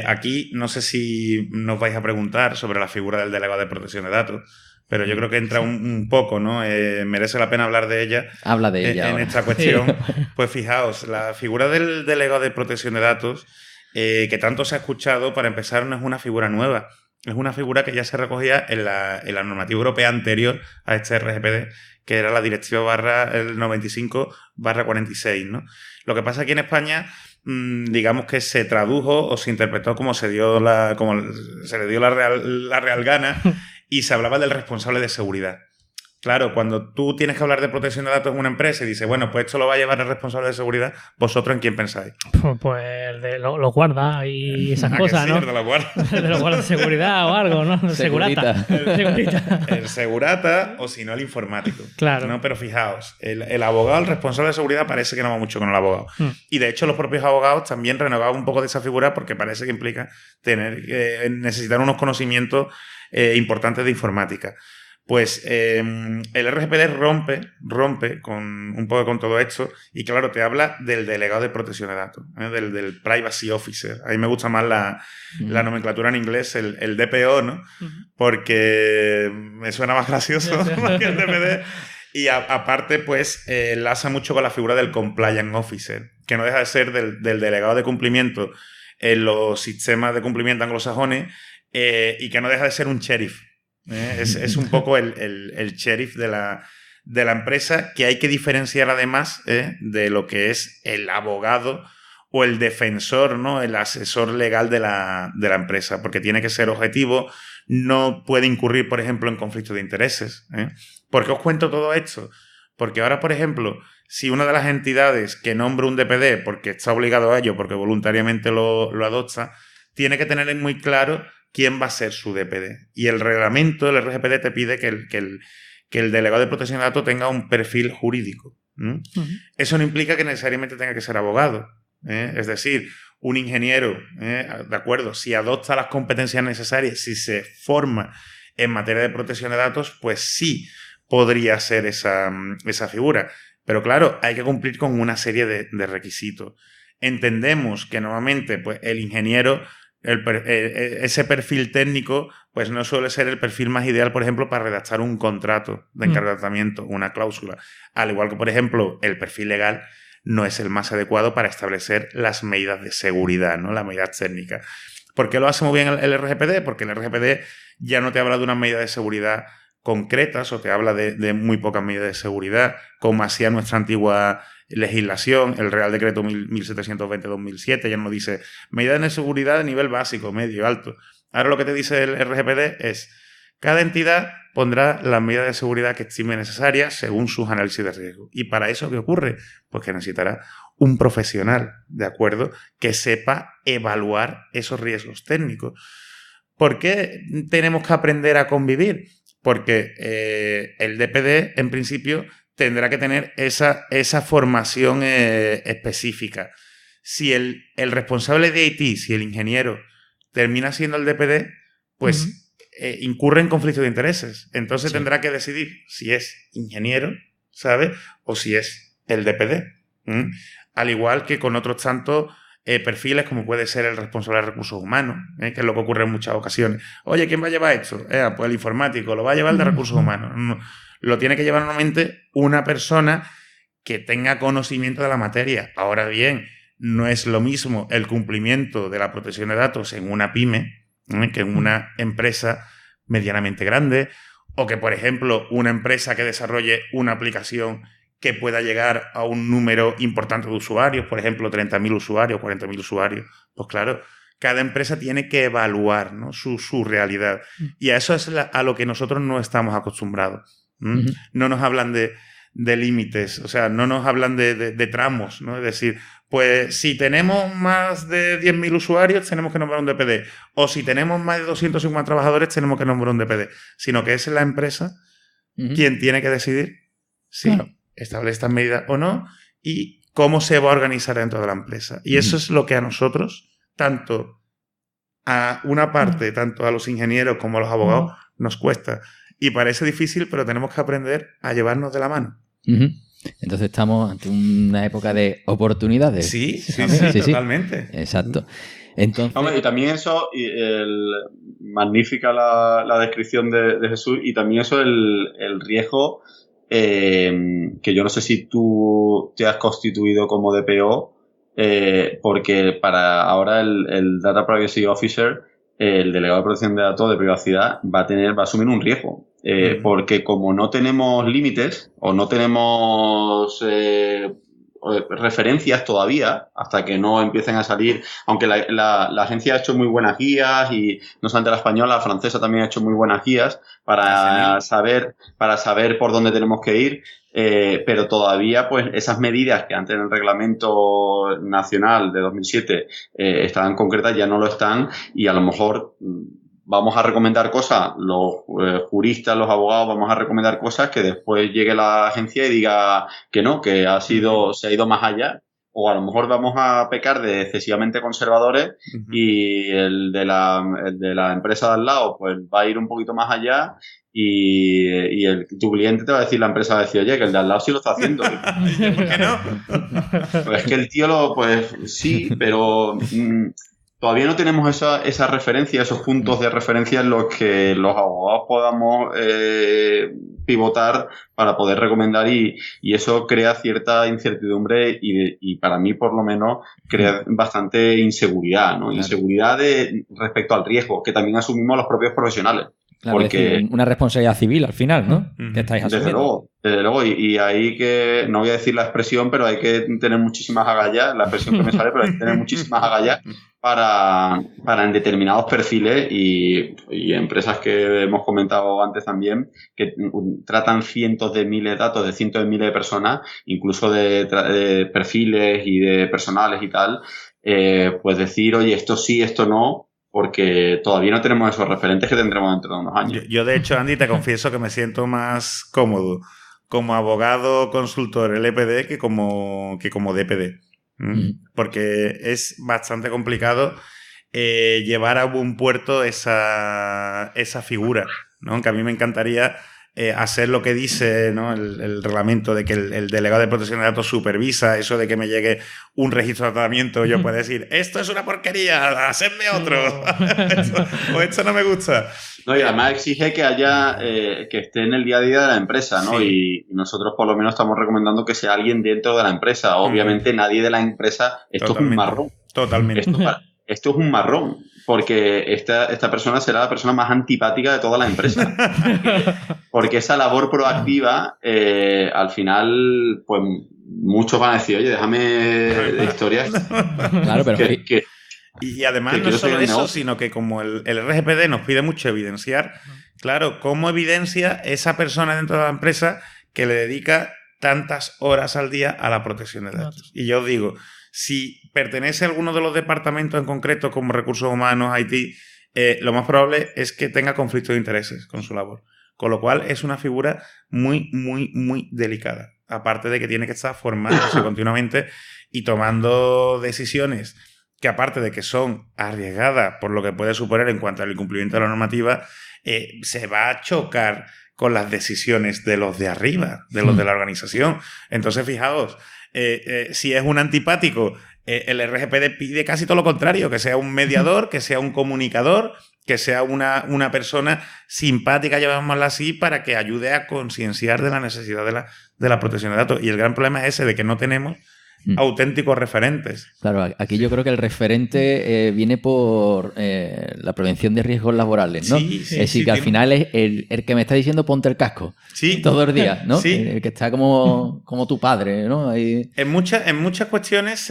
Aquí no sé si nos vais a preguntar sobre la figura del delegado de protección de datos, pero yo creo que entra un poco, ¿no? Merece la pena hablar de ella. Habla de ella en esta cuestión. Pues fijaos, la figura del delegado de protección de datos, que tanto se ha escuchado, para empezar, no es una figura nueva. Es una figura que ya se recogía en la normativa europea anterior a este RGPD, que era la directiva el 95/46, ¿no? Lo que pasa aquí en España, digamos que se tradujo o se interpretó como se le dio la real gana y se hablaba del responsable de seguridad. Claro, cuando tú tienes que hablar de protección de datos en una empresa y dices, bueno, pues esto lo va a llevar el responsable de seguridad, ¿vosotros en quién pensáis? Pues de los guardas y esas cosas, ¿no? De los guardas. De los guardas de seguridad o algo, ¿no? Segurata. El segurata o si no el informático. Claro. ¿No? Pero fijaos, el abogado, el responsable de seguridad, parece que no va mucho con el abogado. Y de hecho los propios abogados también renovaban un poco de esa figura porque parece que implica necesitar unos conocimientos importantes de informática. Pues el RGPD rompe un poco con todo esto y, claro, te habla del delegado de protección de datos, del Privacy Officer. A mí me gusta más la nomenclatura en inglés, el DPO, ¿no? Porque me suena más gracioso que el DPD. Y aparte, pues, enlaza mucho con la figura del Compliance Officer, que no deja de ser del delegado de cumplimiento en los sistemas de cumplimiento anglosajones y que no deja de ser un sheriff. Es un poco el sheriff de la empresa, que hay que diferenciar además de lo que es el abogado o el defensor, ¿no? El asesor legal de la empresa, porque tiene que ser objetivo, no puede incurrir, por ejemplo, en conflictos de intereses. ¿Por qué os cuento todo esto? Porque ahora, por ejemplo, si una de las entidades que nombra un DPD porque está obligado a ello, porque voluntariamente lo adopta, tiene que tener muy claro quién va a ser su DPD. Y el reglamento, el RGPD, te pide que el delegado de protección de datos tenga un perfil jurídico. Eso no implica que necesariamente tenga que ser abogado. Es decir, un ingeniero, de acuerdo, si adopta las competencias necesarias, si se forma en materia de protección de datos, pues sí podría ser esa figura. Pero claro, hay que cumplir con una serie de requisitos. Entendemos que normalmente pues, el ingeniero, ese perfil técnico, pues no suele ser el perfil más ideal, por ejemplo, para redactar un contrato de encargamiento, una cláusula. Al igual que, por ejemplo, el perfil legal no es el más adecuado para establecer las medidas de seguridad, ¿no? Las medidas técnicas. ¿Por qué lo hace muy bien el RGPD? Porque el RGPD ya no te habla de unas medidas de seguridad concretas o te habla de muy pocas medidas de seguridad, como hacía nuestra antigua legislación, el Real Decreto 1720-2007, ya nos dice medidas de seguridad de nivel básico, medio, alto. Ahora lo que te dice el RGPD es cada entidad pondrá las medidas de seguridad que estime necesarias según sus análisis de riesgo. ¿Y para eso qué ocurre? Pues que necesitará un profesional, ¿de acuerdo?, que sepa evaluar esos riesgos técnicos. ¿Por qué tenemos que aprender a convivir? Porque el DPD, en principio, tendrá que tener esa formación específica. Si el responsable de IT, si el ingeniero, termina siendo el DPD, pues incurre en conflicto de intereses. Entonces tendrá que decidir si es ingeniero, ¿sabes? O si es el DPD. Al igual que con otros tantos perfiles, como puede ser el responsable de recursos humanos, que es lo que ocurre en muchas ocasiones. Oye, ¿quién va a llevar esto? Pues el informático, lo va a llevar el de recursos humanos. No, lo tiene que llevar normalmente una persona que tenga conocimiento de la materia. Ahora bien, no es lo mismo el cumplimiento de la protección de datos en una pyme que en una empresa medianamente grande, o que, por ejemplo, una empresa que desarrolle una aplicación que pueda llegar a un número importante de usuarios, por ejemplo, 30.000 usuarios, 40.000 usuarios. Pues claro, cada empresa tiene que evaluar, ¿no?, su realidad. Y a eso es a lo que nosotros no estamos acostumbrados. No nos hablan de límites, o sea, no nos hablan de tramos, ¿no? Es decir, pues si tenemos más de 10.000 usuarios tenemos que nombrar un DPD, o si tenemos más de 250 trabajadores tenemos que nombrar un DPD, sino que es la empresa quien tiene que decidir si establece estas medidas o no y cómo se va a organizar dentro de la empresa. Y eso es lo que a nosotros, tanto a una parte, tanto a los ingenieros como a los abogados, nos cuesta. Y parece difícil, pero tenemos que aprender a llevarnos de la mano. Entonces estamos ante una época de oportunidades. Sí, totalmente. Exacto. Entonces, hombre, y también eso, magnífica la descripción de Jesús, y también eso el riesgo, que yo no sé si tú te has constituido como DPO, porque para ahora el Data Privacy Officer, el delegado de protección de datos de privacidad, va a asumir un riesgo. Porque como no tenemos límites o no tenemos referencias todavía, hasta que no empiecen a salir, aunque la agencia ha hecho muy buenas guías, y no solamente la española, la francesa también ha hecho muy buenas guías para saber por dónde tenemos que ir, pero todavía pues esas medidas que antes en el reglamento nacional de 2007 estaban concretas, ya no lo están, y a lo mejor vamos a recomendar cosas, los juristas, los abogados, vamos a recomendar cosas que después llegue la agencia y diga que no, que se ha ido más allá, o a lo mejor vamos a pecar de excesivamente conservadores y el de la empresa de al lado pues va a ir un poquito más allá y tu cliente te va a decir, la empresa va a decir, oye, que el de al lado sí lo está haciendo. ¿Por qué no? Pues es que el tío pues sí, pero todavía no tenemos esa referencia, esos puntos de referencia en los que los abogados podamos pivotar para poder recomendar y eso crea cierta incertidumbre y para mí por lo menos crea bastante inseguridad, ¿no? Claro. Inseguridad respecto al riesgo que también asumimos los propios profesionales. Claro, porque es decir, una responsabilidad civil al final, ¿no? Que estáis asumiendo. Desde luego, y hay que, no voy a decir la expresión, pero hay que tener muchísimas agallas, la expresión que me sale, pero hay que tener muchísimas agallas para en determinados perfiles y empresas que hemos comentado antes también, que tratan cientos de miles de datos de cientos de miles de personas, incluso de perfiles y de personales y tal, pues decir, oye, esto sí, esto no, porque todavía no tenemos esos referentes que tendremos dentro de unos años. Yo de hecho, Andy, te confieso que me siento más cómodo como abogado consultor LPD que como DPD. Porque es bastante complicado llevar a buen puerto esa figura, ¿no? Aunque a mí me encantaría hacer lo que dice, ¿no? el reglamento de que el delegado de protección de datos supervisa eso de que me llegue un registro de tratamiento, yo puedo decir, esto es una porquería, hacedme otro. O esto no me gusta. No, y además exige que haya que esté en el día a día de la empresa, ¿no? Sí. Y nosotros por lo menos estamos recomendando que sea alguien dentro de la empresa. Obviamente nadie de la empresa, esto Totalmente. Es un marrón. Totalmente. Esto es un marrón, porque esta persona será la persona más antipática de toda la empresa. Porque esa labor proactiva, al final, pues muchos van a decir, oye, déjame de historias. Claro, pero y además no solo eso, sino que como el RGPD nos pide mucho evidenciar, claro, ¿cómo evidencia esa persona dentro de la empresa que le dedica tantas horas al día a la protección de datos? Y yo os digo, si pertenece a alguno de los departamentos en concreto, como Recursos Humanos, IT, lo más probable es que tenga conflicto de intereses con su labor. Con lo cual es una figura muy, muy, muy delicada. Aparte de que tiene que estar formándose continuamente y tomando decisiones que, aparte de que son arriesgadas por lo que puede suponer en cuanto al incumplimiento de la normativa, se va a chocar con las decisiones de los de arriba, de los de la organización. Entonces, fijaos, si es un antipático, el RGPD pide casi todo lo contrario, que sea un mediador, que sea un comunicador, que sea una persona simpática, llamémosla así, para que ayude a concienciar de la necesidad de la protección de datos. Y el gran problema es ese, de que no tenemos auténticos referentes. Claro, aquí yo creo que el referente viene por la prevención de riesgos laborales, ¿no? Sí, es decir, que al final es el que me está diciendo ponte el casco todos los días, ¿no? Sí. El que está como tu padre, ¿no? Ahí... En muchas cuestiones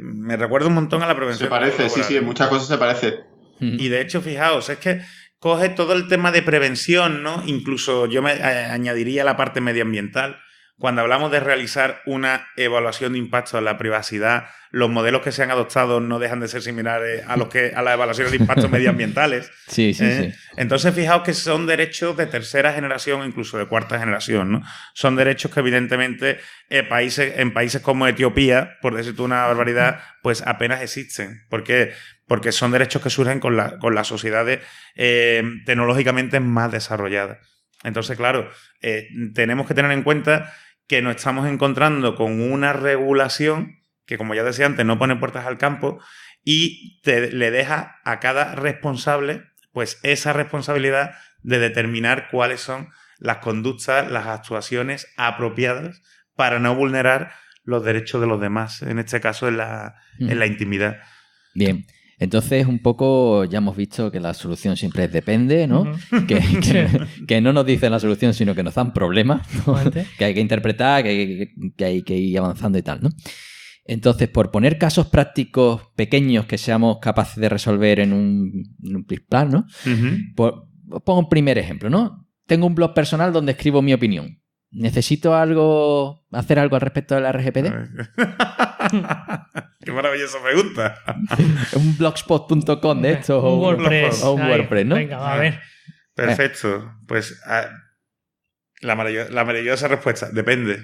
me recuerda un montón a la prevención. Se parece, sí, en muchas cosas se parece. Y de hecho, fijaos, es que coge todo el tema de prevención, ¿no? Incluso yo me añadiría la parte medioambiental. Cuando hablamos de realizar una evaluación de impacto en la privacidad, los modelos que se han adoptado no dejan de ser similares a las evaluaciones de impactos medioambientales. Sí. Entonces, fijaos que son derechos de tercera generación, incluso de cuarta generación, ¿no? Son derechos que, evidentemente, en países como Etiopía, por decirte una barbaridad, pues apenas existen. ¿Por qué? Porque son derechos que surgen con las sociedades tecnológicamente más desarrolladas. Entonces, claro, tenemos que tener en cuenta que nos estamos encontrando con una regulación que, como ya decía antes, no pone puertas al campo y le deja a cada responsable pues esa responsabilidad de determinar cuáles son las conductas, las actuaciones apropiadas para no vulnerar los derechos de los demás, en este caso en la intimidad. Bien. Entonces, un poco ya hemos visto que la solución siempre es depende, ¿no? Que no nos dicen la solución, sino que nos dan problemas, ¿no? Que hay que interpretar, que hay que ir avanzando y tal, ¿no? Entonces, por poner casos prácticos pequeños que seamos capaces de resolver en un plan, ¿no? Os pongo un primer ejemplo, ¿no? Tengo un blog personal donde escribo mi opinión. ¿Necesito hacer algo al respecto de la RGPD? ¡Qué maravillosa pregunta! Un blogspot.com de esto un WordPress, o un WordPress, ¿no? Venga, va a ver. Perfecto. Pues La maravillosa respuesta, depende.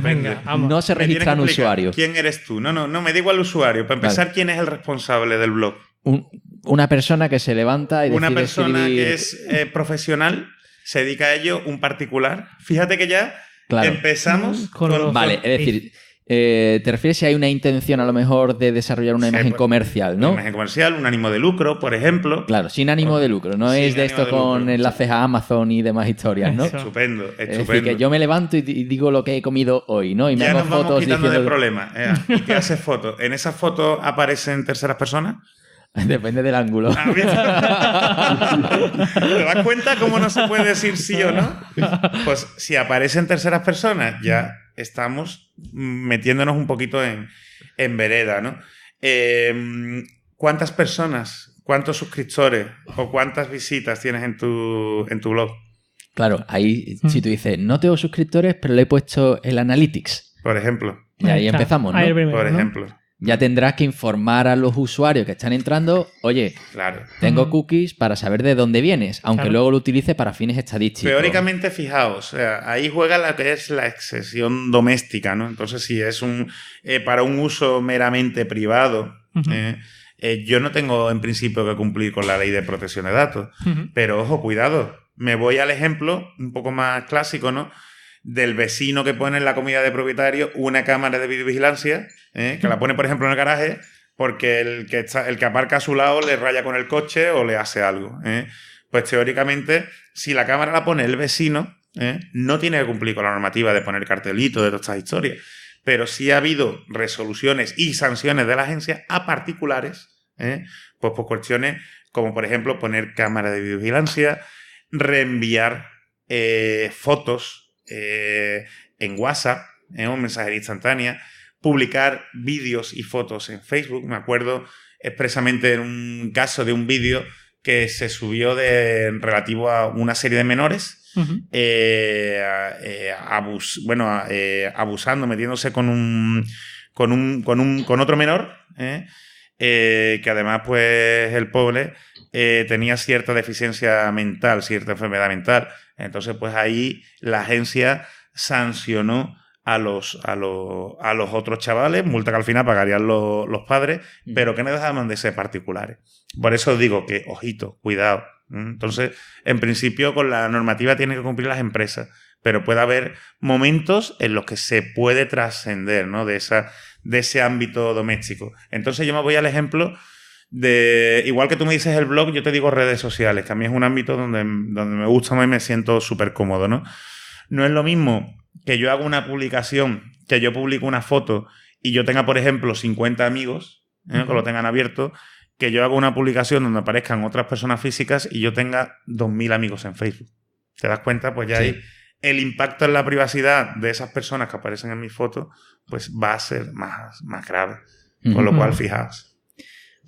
Venga, vamos. No se Me tienes que registran explicar, usuarios. ¿Quién eres tú? No, me da igual el usuario. Para empezar, Vale. ¿quién es el responsable del blog? Una persona que se levanta y Una decide persona escribir... que es profesional, se dedica a ello, un particular. Fíjate que ya Claro. empezamos Con con... los- Vale, es decir, te refieres si hay una intención a lo mejor de desarrollar una Sí, imagen pues, comercial, Una ¿no? imagen comercial, un ánimo de lucro, por ejemplo. Claro, sin ánimo de lucro, no Sin es de ánimo esto de con lucro. enlaces a Amazon y demás historias, ¿no? Eso. Estupendo, Es decir, estupendo. que yo me levanto y digo lo que he comido hoy, ¿no? Y me Ya hago nos vamos fotos quitando de diciendo... problemas. ¿Y qué haces fotos? ¿En esas fotos aparecen terceras personas? Depende del ángulo. ¿Has visto? ¿Te das cuenta cómo no se puede decir sí o no? Pues si aparecen terceras personas, ya estamos metiéndonos un poquito en vereda, ¿no? ¿Cuántas personas, cuántos suscriptores o cuántas visitas tienes en tu blog? Claro, ahí si tú dices, no tengo suscriptores, pero le he puesto el Analytics. Por ejemplo. Y ahí está. empezamos, ¿no? Ahí el primero, Por ¿no? ejemplo. Ya tendrás que informar a los usuarios que están entrando, oye, Claro. tengo cookies para saber de dónde vienes, aunque Claro. luego lo utilice para fines estadísticos. Teóricamente, fijaos, o sea, ahí juega la que es la excepción doméstica, ¿no? Entonces, si es para un uso meramente privado, Ujú. yo no tengo en principio que cumplir con la ley de protección de datos. Ujú. Pero ojo, cuidado. Me voy al ejemplo un poco más clásico, ¿no? Del vecino que pone en la comunidad de propietarios una cámara de videovigilancia, que la pone, por ejemplo, en el garaje, porque el que aparca a su lado le raya con el coche o le hace algo. Pues teóricamente, si la cámara la pone el vecino, no tiene que cumplir con la normativa de poner cartelito de todas estas historias. Pero sí ha habido resoluciones y sanciones de la agencia a particulares, pues por cuestiones como, por ejemplo, poner cámara de videovigilancia, reenviar fotos en WhatsApp, o mensajería instantánea, publicar vídeos y fotos en Facebook. Me acuerdo expresamente en un caso de un vídeo que se subió relativo a una serie de menores, Ujú. abusando, metiéndose con otro menor, que además, pues, el pobre tenía cierta deficiencia mental, cierta enfermedad mental. Entonces, pues ahí la agencia sancionó a los otros chavales, multa que al final pagarían los padres, pero que no dejaban de ser particulares. Por eso os digo que, ojito, cuidado. Entonces, en principio, con la normativa tienen que cumplir las empresas, pero puede haber momentos en los que se puede trascender, ¿no? de ese ámbito doméstico. Entonces, yo me voy al ejemplo igual que tú me dices el blog, yo te digo redes sociales, que a mí es un ámbito donde me gusta más y me siento súper cómodo, ¿no? No es lo mismo que yo haga una publicación, que yo publico una foto y yo tenga, por ejemplo, 50 amigos, que lo tengan abierto, que yo haga una publicación donde aparezcan otras personas físicas y yo tenga 2.000 amigos en Facebook. ¿Te das cuenta? Pues ya Sí. ahí el impacto en la privacidad de esas personas que aparecen en mis fotos, pues va a ser más grave. Con lo cual, fijaos.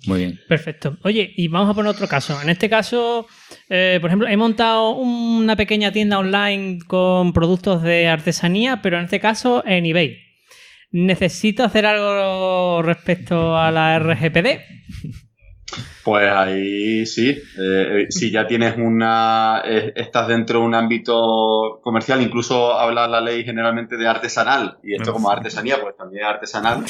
Muy bien. Perfecto. Oye, y vamos a poner otro caso. En este caso, por ejemplo, he montado una pequeña tienda online con productos de artesanía, pero en este caso en eBay. ¿Necesito hacer algo respecto a la RGPD? Pues ahí sí. Si ya tienes estás dentro de un ámbito comercial, incluso habla la ley generalmente de artesanal, y esto como artesanía, pues también es artesanal.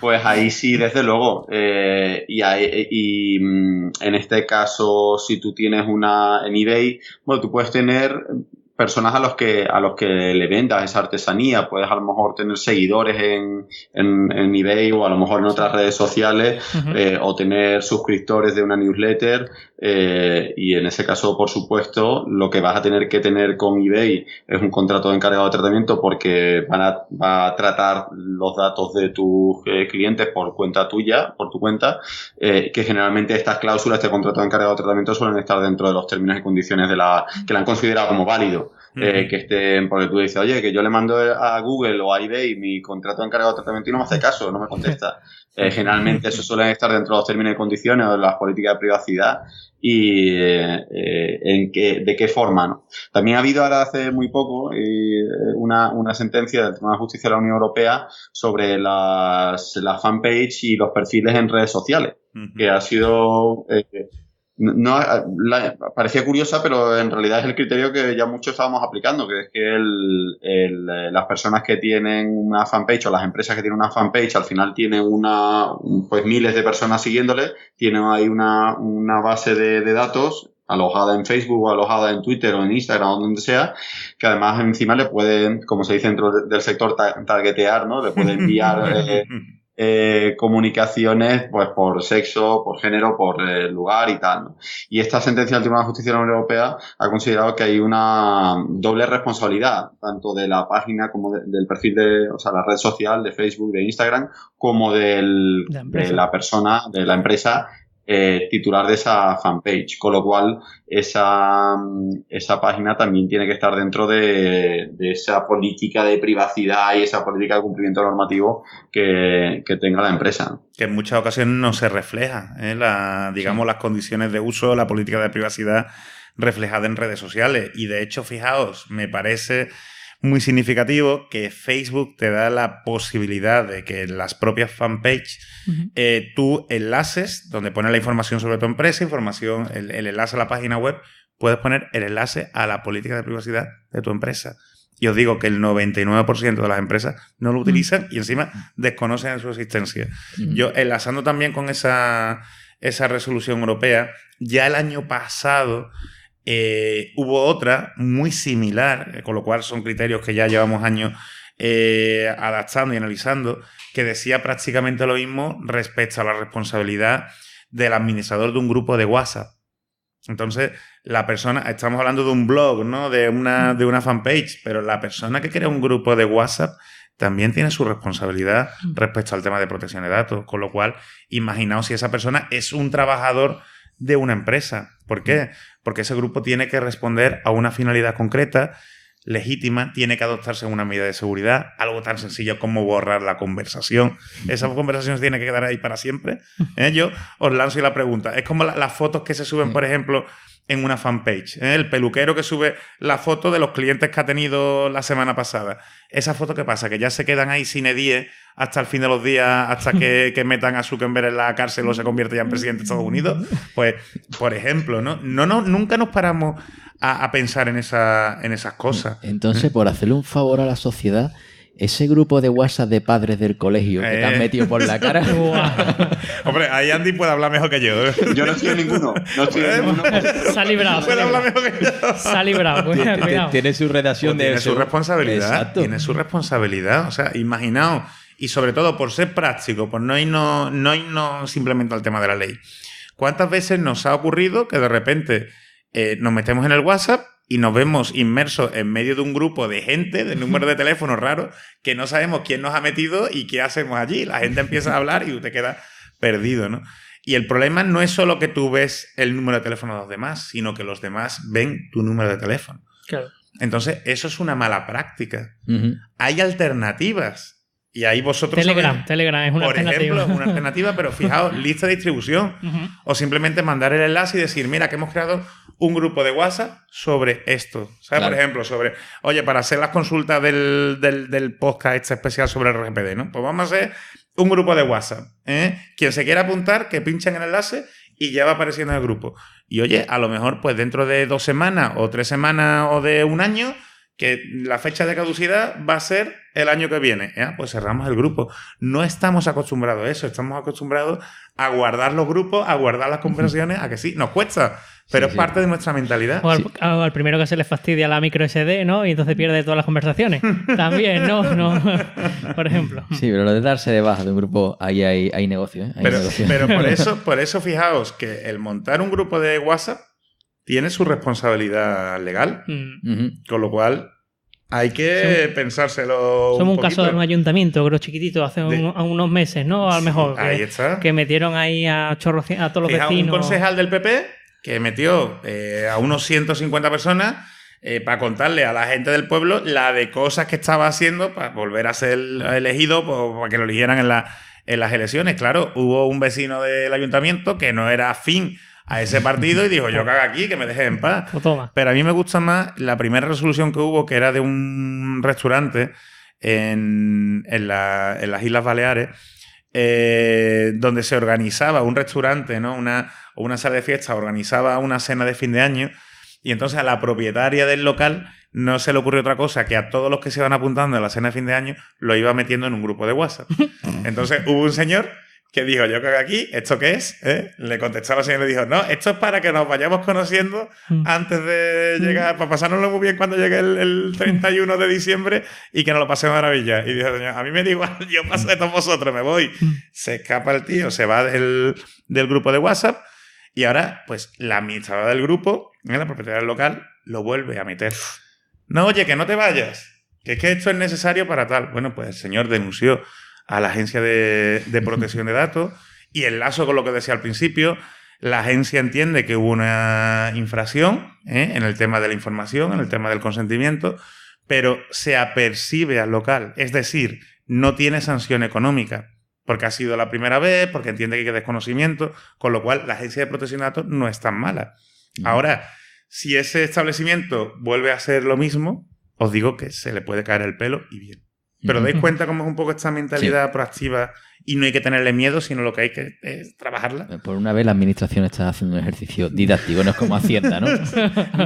Pues ahí sí, desde luego. En este caso, si tú tienes en eBay, bueno, tú puedes tener personas a los que le vendas esa artesanía. Puedes a lo mejor tener seguidores en eBay o a lo mejor en otras redes sociales, o tener suscriptores de una newsletter, y en ese caso, por supuesto, lo que vas a tener que tener con eBay es un contrato de encargado de tratamiento, porque va a tratar los datos de tus clientes por cuenta tuya, por tu cuenta, que generalmente estas cláusulas, este contrato de encargado de tratamiento suelen estar dentro de los términos y condiciones que la han considerado como válido. Que estén, porque tú dices, oye, que yo le mando a Google o a eBay mi contrato de encargado de tratamiento y no me hace caso, no me contesta. Generalmente eso suele estar dentro de los términos y condiciones o de las políticas de privacidad, y de qué forma, ¿no? También ha habido ahora hace muy poco una sentencia del Tribunal de Justicia de la Unión Europea sobre las fanpage y los perfiles en redes sociales, que ha sido No, parecía curiosa, pero en realidad es el criterio que ya muchos estábamos aplicando, que es que las personas que tienen una fanpage o las empresas que tienen una fanpage al final tienen pues miles de personas siguiéndole, tienen ahí una base de datos alojada en Facebook o alojada en Twitter o en Instagram o donde sea, que además encima le pueden, como se dice dentro del sector, targetear, ¿no? Le pueden enviar comunicaciones pues por sexo, por género, por lugar y tal, ¿no? Y esta sentencia del Tribunal de Justicia de la Unión Europea ha considerado que hay una doble responsabilidad, tanto de la página como del perfil o sea, la red social de Facebook, de Instagram, como de la persona, de la empresa titular de esa fanpage, con lo cual esa página también tiene que estar dentro de esa política de privacidad y esa política de cumplimiento normativo que tenga la empresa. Que en muchas ocasiones no se refleja, digamos, las condiciones de uso, la política de privacidad reflejada en redes sociales. Y de hecho, fijaos, me parece muy significativo que Facebook te da la posibilidad de que en las propias fanpages tú enlaces, donde pones la información sobre tu empresa, el enlace a la página web, puedes poner el enlace a la política de privacidad de tu empresa. Y os digo que el 99% de las empresas no lo utilizan y encima desconocen su existencia. Yo, enlazando también con esa resolución europea, ya el año pasado hubo otra muy similar, con lo cual son criterios que ya llevamos años adaptando y analizando, que decía prácticamente lo mismo respecto a la responsabilidad del administrador de un grupo de WhatsApp. Entonces, la persona, estamos hablando de un blog, ¿no? De una fanpage, pero la persona que crea un grupo de WhatsApp también tiene su responsabilidad respecto al tema de protección de datos, con lo cual, imaginaos si esa persona es un trabajador de una empresa. ¿Por qué? Porque ese grupo tiene que responder a una finalidad concreta, legítima, tiene que adoptarse una medida de seguridad, algo tan sencillo como borrar la conversación. Esa conversación se tiene que quedar ahí para siempre. Yo os lanzo la pregunta. Es como las fotos que se suben, por ejemplo, en una fanpage. El peluquero que sube la foto de los clientes que ha tenido la semana pasada. Esa foto, ¿qué pasa? Que ya se quedan ahí sine die hasta el fin de los días, hasta que metan a Zuckerberg en la cárcel o se convierte ya en presidente de Estados Unidos. Pues, por ejemplo, nunca nos paramos a pensar en esas cosas. Entonces, por hacerle un favor a la sociedad, ese grupo de WhatsApp de padres del colegio que te han metido por la cara. Hombre, ahí Andy puede hablar mejor que yo. Yo no estoy en ninguno. Se ha librado. Puede hablar mejor que yo. Se ha librado. Cuidado. Tiene su redacción pues tiene su responsabilidad. Exacto. Tiene su responsabilidad. O sea, imaginaos. Y sobre todo por ser práctico, por no irnos simplemente al tema de la ley. ¿Cuántas veces nos ha ocurrido que de repente nos metemos en el WhatsApp y nos vemos inmersos en medio de un grupo de gente, de números de teléfono raros, que no sabemos quién nos ha metido y qué hacemos allí? La gente empieza a hablar y tú te quedas perdido, ¿no? Y el problema no es solo que tú ves el número de teléfono de los demás, sino que los demás ven tu número de teléfono. Claro. Entonces, eso es una mala práctica. Hay alternativas. Y ahí vosotros Telegram sabéis, es una alternativa. Por ejemplo, una alternativa, pero fijaos, lista de distribución. O simplemente mandar el enlace y decir, mira, que hemos creado un grupo de WhatsApp sobre esto. ¿Sabes? Claro. Por ejemplo, oye, para hacer las consultas del podcast este especial sobre el RGPD, ¿no? Pues vamos a hacer un grupo de WhatsApp. Quien se quiera apuntar, que pinchen en el enlace y ya va apareciendo en el grupo. Y oye, a lo mejor, pues dentro de 2 semanas o 3 semanas o de 1 año, que la fecha de caducidad va a ser el año que viene. Pues cerramos el grupo. No estamos acostumbrados a eso. Estamos acostumbrados a guardar los grupos, a guardar las conversaciones, a que sí, nos cuesta, pero es parte de nuestra mentalidad. O al primero que se le fastidia la micro SD, ¿no? Y entonces pierde todas las conversaciones. También, ¿no? Por ejemplo. Sí, pero lo de darse de baja de un grupo, ahí hay negocio, ¿eh? Pero por eso fijaos que el montar un grupo de WhatsApp tiene su responsabilidad legal, con lo cual hay que pensárselo. Somos un caso de un ayuntamiento, creo, chiquitito, hace unos meses, ¿no? A lo mejor. Ahí está. Que metieron ahí a todos los vecinos. Un concejal del PP que metió a unos 150 personas para contarle a la gente del pueblo la de cosas que estaba haciendo para volver a ser elegido, para que lo eligieran en las elecciones. Claro, hubo un vecino del ayuntamiento que no era afín a ese partido y dijo, yo cago aquí, que me dejes en paz. Pues toma. Pero a mí me gusta más la primera resolución que hubo, que era de un restaurante en las Islas Baleares, donde se organizaba un restaurante, ¿no? O una sala de fiesta organizaba una cena de fin de año, y entonces a la propietaria del local no se le ocurrió otra cosa que a todos los que se iban apuntando a la cena de fin de año lo iba metiendo en un grupo de WhatsApp. Entonces hubo un señor que dijo, yo creo que aquí, ¿esto qué es? Le contestaba al señor y le dijo, no, esto es para que nos vayamos conociendo antes de llegar, para pasárnoslo muy bien cuando llegue el 31 de diciembre y que nos lo pasemos maravilla. Y dijo, a mí me da igual, yo paso de todos vosotros, me voy. Se escapa el tío, se va del grupo de WhatsApp y ahora, pues, la administradora del grupo, la propietaria del local, lo vuelve a meter. No, oye, que no te vayas, que es que esto es necesario para tal. Bueno, pues el señor denunció a la agencia de protección de datos y enlazo con lo que decía al principio, la agencia entiende que hubo una infracción en el tema de la información, en el tema del consentimiento, pero se apercibe al local, es decir, no tiene sanción económica, porque ha sido la primera vez, porque entiende que hay desconocimiento, con lo cual la agencia de protección de datos no es tan mala. Ahora, si ese establecimiento vuelve a hacer lo mismo, os digo que se le puede caer el pelo y bien. Pero dais cuenta cómo es un poco esta mentalidad proactiva y no hay que tenerle miedo, sino lo que hay que es trabajarla. Por una vez la administración está haciendo un ejercicio didáctico, no es como Hacienda, ¿no?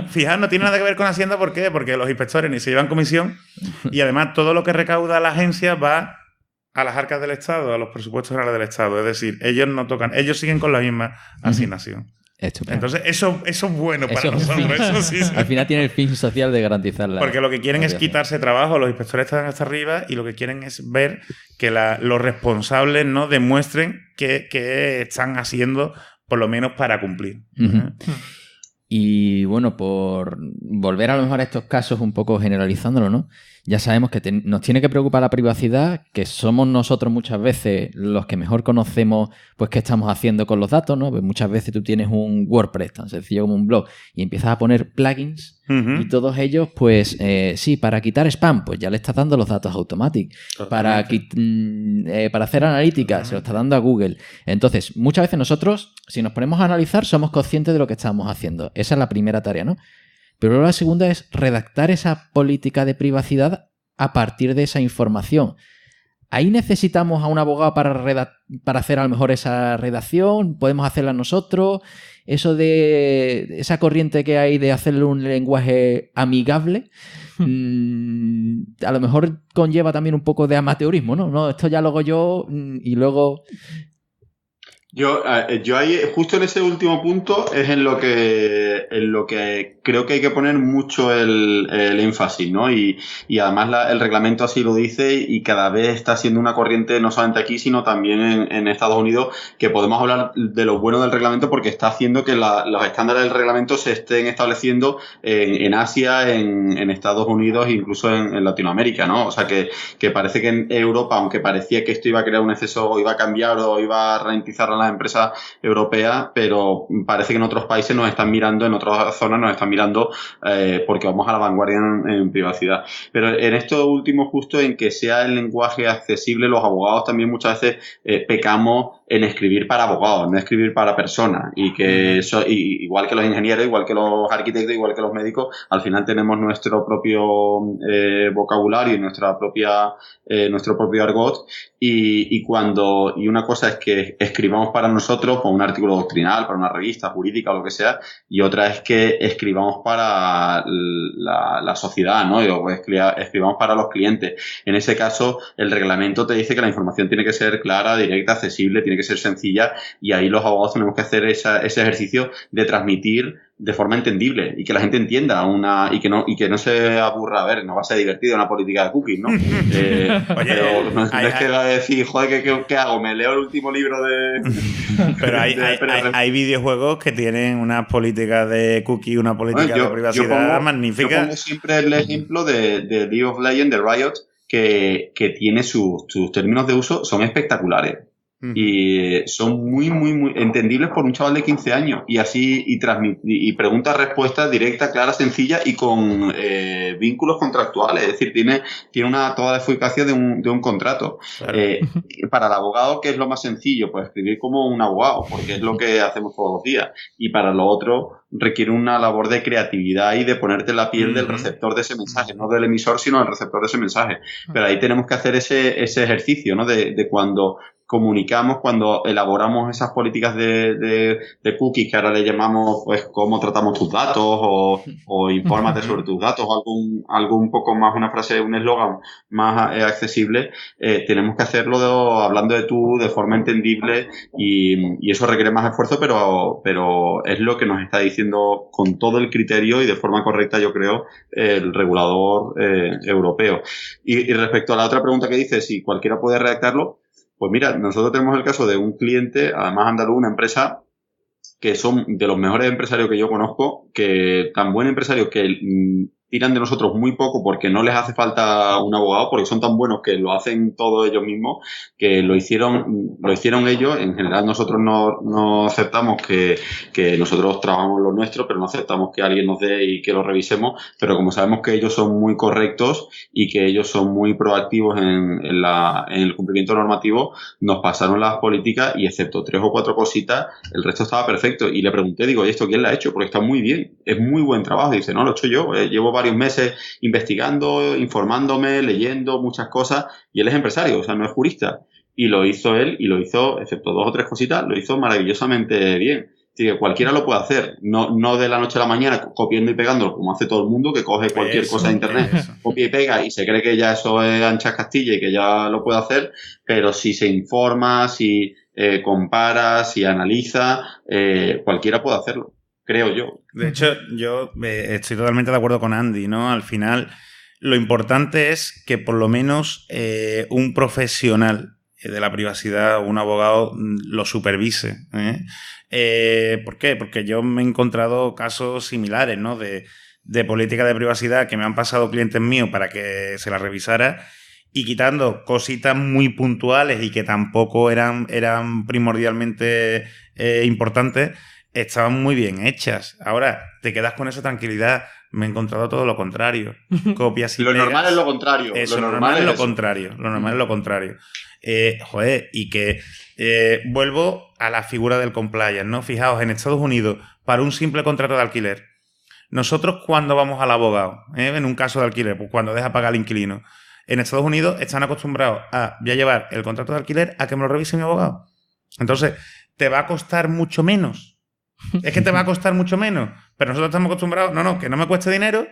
Fijaos, no tiene nada que ver con Hacienda, ¿por qué? Porque los inspectores ni se llevan comisión y además todo lo que recauda la agencia va a las arcas del Estado, a los presupuestos generales del Estado. Es decir, ellos no tocan, ellos siguen con la misma asignación. Estupendo. Entonces, eso es bueno para nosotros. Eso sí. Al final tiene el fin social de garantizar la... Porque lo que quieren es quitarse trabajo, los inspectores están hasta arriba y lo que quieren es ver que los responsables no demuestren que están haciendo por lo menos para cumplir. Y bueno, por volver a lo mejor a estos casos un poco generalizándolo, ¿no? Ya sabemos que nos tiene que preocupar la privacidad, que somos nosotros muchas veces los que mejor conocemos pues qué estamos haciendo con los datos, ¿no? Pues muchas veces tú tienes un WordPress tan sencillo como un blog y empiezas a poner plugins y todos ellos, pues sí, para quitar spam, pues ya le estás dando los datos automáticos. Para hacer analítica, se lo está dando a Google. Entonces, muchas veces nosotros, si nos ponemos a analizar, somos conscientes de lo que estamos haciendo. Esa es la primera tarea, ¿no? Pero luego la segunda es redactar esa política de privacidad a partir de esa información. ¿Ahí necesitamos a un abogado para hacer a lo mejor esa redacción? ¿Podemos hacerla nosotros? Eso de esa corriente que hay de hacerle un lenguaje amigable, a lo mejor conlleva también un poco de amateurismo, ¿no? No, esto ya lo hago yo y luego... Yo ahí, justo en ese último punto, es en lo que creo que hay que poner mucho el énfasis, ¿no? Y además el reglamento así lo dice y cada vez está siendo una corriente no solamente aquí, sino también en Estados Unidos, que podemos hablar de lo bueno del reglamento porque está haciendo que los estándares del reglamento se estén estableciendo en Asia, en Estados Unidos e incluso en Latinoamérica, ¿no? O sea que parece que en Europa, aunque parecía que esto iba a crear un exceso o iba a cambiar o iba a ralentizar las empresas europeas, pero parece que en otros países nos están mirando, en otras zonas nos están mirando porque vamos a la vanguardia en privacidad. Pero en esto último, justo en que sea el lenguaje accesible, los abogados también muchas veces pecamos en escribir para abogados, no escribir para personas, y que eso, igual que los ingenieros, igual que los arquitectos, igual que los médicos, al final tenemos nuestro propio vocabulario y nuestro propio argot, y una cosa es que escribamos para nosotros, con un artículo doctrinal, para una revista jurídica o lo que sea, y otra es que escribamos para la sociedad, ¿no? O escribamos para los clientes. En ese caso, el reglamento te dice que la información tiene que ser clara, directa, accesible, tiene que ser sencilla, y ahí los abogados tenemos que hacer ese ejercicio de transmitir de forma entendible y que la gente entienda y que no se aburra. A ver, no va a ser divertido una política de cookies, ¿no? Oye, pero no es que va a decir, joder, ¿qué hago? ¿Me leo el último libro de...? Pero hay videojuegos que tienen una política de cookie, una política de privacidad magnífica. Yo pongo siempre el ejemplo de League of Legends, de Riot, que tiene sus términos de uso, son espectaculares. Y son muy, muy, muy entendibles por un chaval de 15 años. Y así, y preguntas-respuestas directas, claras, sencillas y con vínculos contractuales. Es decir, tiene toda la eficacia de un contrato. Claro. Para el abogado, ¿qué es lo más sencillo? Pues escribir como un abogado, porque es lo que hacemos todos los días. Y para lo otro, requiere una labor de creatividad y de ponerte en la piel del receptor de ese mensaje, no del emisor, sino del receptor de ese mensaje. Pero ahí tenemos que hacer ese ejercicio, ¿no? De cuando comunicamos cuando elaboramos esas políticas de cookies que ahora le llamamos pues cómo tratamos tus datos o infórmate sobre tus datos, algo un poco más, una frase, un eslogan más accesible, tenemos que hacerlo hablando de tú de forma entendible y eso requiere más esfuerzo, pero es lo que nos está diciendo con todo el criterio y de forma correcta, yo creo, el regulador europeo. Y respecto a la otra pregunta que dice, si cualquiera puede redactarlo, pues mira, nosotros tenemos el caso de un cliente, además andaluz, una empresa que son de los mejores empresarios que yo conozco, que tan buen empresario que tiran de nosotros muy poco porque no les hace falta un abogado, porque son tan buenos que lo hacen todos ellos mismos, que lo hicieron ellos. En general nosotros no aceptamos que nosotros trabajamos lo nuestro, pero no aceptamos que alguien nos dé y que lo revisemos, pero como sabemos que ellos son muy correctos y que ellos son muy proactivos en el cumplimiento normativo, nos pasaron las políticas y excepto 3 o 4 cositas, el resto estaba perfecto. Y le pregunté, digo, ¿y esto quién lo ha hecho? Porque está muy bien, es muy buen trabajo. Y dice, no, lo he hecho yo, llevo varios meses investigando, informándome, leyendo muchas cosas, y él es empresario, o sea, no es jurista. Y lo hizo él, y lo hizo, excepto 2 o 3 cositas, lo hizo maravillosamente bien. Así que cualquiera lo puede hacer, no de la noche a la mañana copiando y pegándolo, como hace todo el mundo, que coge cualquier cosa de internet, copia y pega, y se cree que ya eso es ancha Castilla y que ya lo puede hacer, pero si se informa, si compara, si analiza, cualquiera puede hacerlo. Creo yo. De hecho, yo estoy totalmente de acuerdo con Andy, ¿no? Al final, lo importante es que por lo menos un profesional de la privacidad, un abogado, lo supervise. ¿Por qué? Porque yo me he encontrado casos similares, ¿no? De política de privacidad que me han pasado clientes míos para que se la revisara, y quitando cositas muy puntuales y que tampoco eran primordialmente importantes, estaban muy bien hechas. Ahora, te quedas con esa tranquilidad. Me he encontrado todo lo contrario. Copias y Lo pegas. normal es lo contrario. Eso, lo normal es lo contrario. Lo normal es lo contrario. Y que vuelvo a la figura del compliance, ¿no? Fijaos, en Estados Unidos, para un simple contrato de alquiler, nosotros cuando vamos al abogado, en un caso de alquiler, pues cuando deja pagar al inquilino, en Estados Unidos están acostumbrados a ya llevar el contrato de alquiler a que me lo revise mi abogado. Entonces, te va a costar mucho menos. Es que te va a costar mucho menos. Pero nosotros estamos acostumbrados, que no me cueste dinero,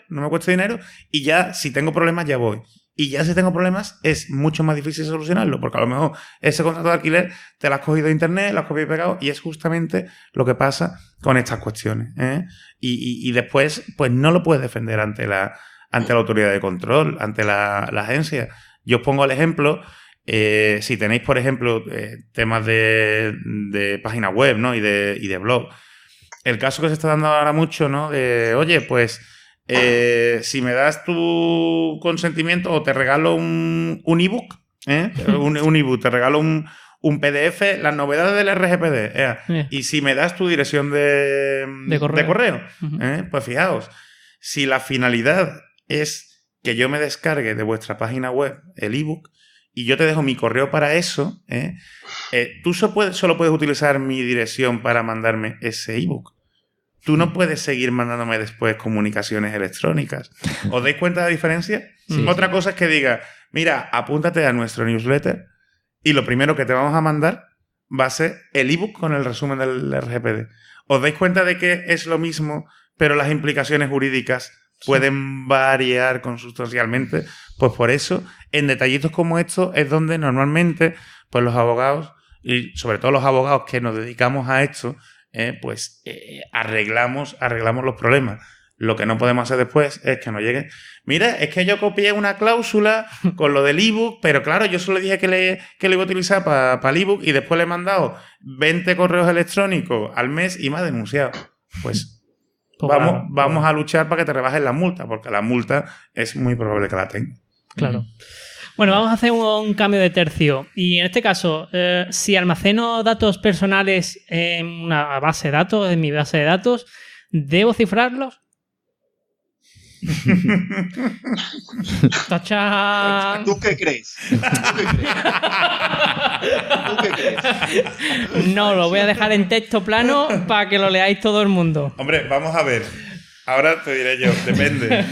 y ya si tengo problemas ya voy. Y ya si tengo problemas es mucho más difícil solucionarlo, porque a lo mejor ese contrato de alquiler te lo has cogido de internet, lo has copiado y pegado, y es justamente lo que pasa con estas cuestiones. Y después, pues no lo puedes defender ante la autoridad de control, ante la agencia. Yo os pongo el ejemplo. Si tenéis, por ejemplo, temas de página web, ¿no? y de blog. El caso que se está dando ahora mucho, ¿no? De, oye, pues, si me das tu consentimiento o te regalo un ebook, un ebook, te regalo un PDF, las novedades del RGPD, y si me das tu dirección de correo, pues fijaos, si la finalidad es que yo me descargue de vuestra página web el ebook, y yo te dejo mi correo para eso, tú solo puedes utilizar mi dirección para mandarme ese ebook. Tú no puedes seguir mandándome después comunicaciones electrónicas. ¿Os dais cuenta de la diferencia? Sí, Otra cosa es que diga, mira, apúntate a nuestro newsletter y lo primero que te vamos a mandar va a ser el ebook con el resumen del RGPD. ¿Os dais cuenta de que es lo mismo, pero las implicaciones jurídicas pueden variar consustancialmente? Pues por eso, en detallitos como estos es donde normalmente pues los abogados, y sobre todo los abogados que nos dedicamos a esto, arreglamos los problemas. Lo que no podemos hacer después es que nos lleguen, mira, es que yo copié una cláusula con lo del ebook, pero claro, yo solo dije que lo iba a utilizar para el ebook y después le he mandado 20 correos electrónicos al mes y me ha denunciado. Pues vamos a luchar para que te rebajen la multa, porque la multa es muy probable que la tenga. Claro. Bueno, vamos a hacer un cambio de tercio. Y en este caso, si almaceno datos personales en una base de datos, en mi base de datos, ¿debo cifrarlos? ¡Tachán! ¿Tú qué crees? No, lo voy a dejar en texto plano para que lo leáis todo el mundo. Hombre, vamos a ver. Ahora te diré yo, depende.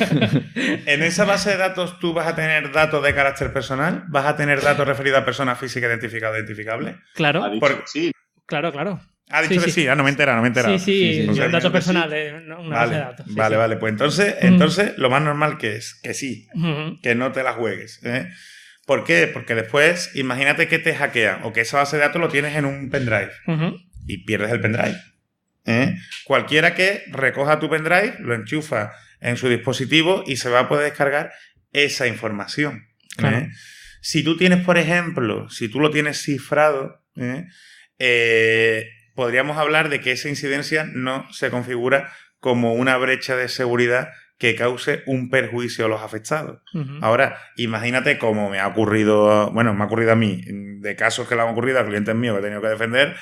En esa base de datos tú vas a tener datos de carácter personal, vas a tener datos referidos a personas físicas identificadas o identificables. Claro. Ha dicho Por- que sí. Claro. Ha dicho que sí. No me he enterado. Sí, O sea, datos que personales, no, una base de datos. Sí, sí. Vale. Pues entonces lo más normal que es que sí, Ujú. que no te la juegues. ¿Por qué? Porque después, imagínate que te hackean o que esa base de datos lo tienes en un pendrive Ujú. y pierdes el pendrive. Cualquiera que recoja tu pendrive, lo enchufa en su dispositivo y se va a poder descargar esa información. Claro. Si tú tienes, por ejemplo, si tú lo tienes cifrado, podríamos hablar de que esa incidencia no se configura como una brecha de seguridad que cause un perjuicio a los afectados. Ujú. Ahora, imagínate cómo me ha ocurrido, me ha ocurrido a mí, de casos que le han ocurrido a clientes míos que he tenido que defender,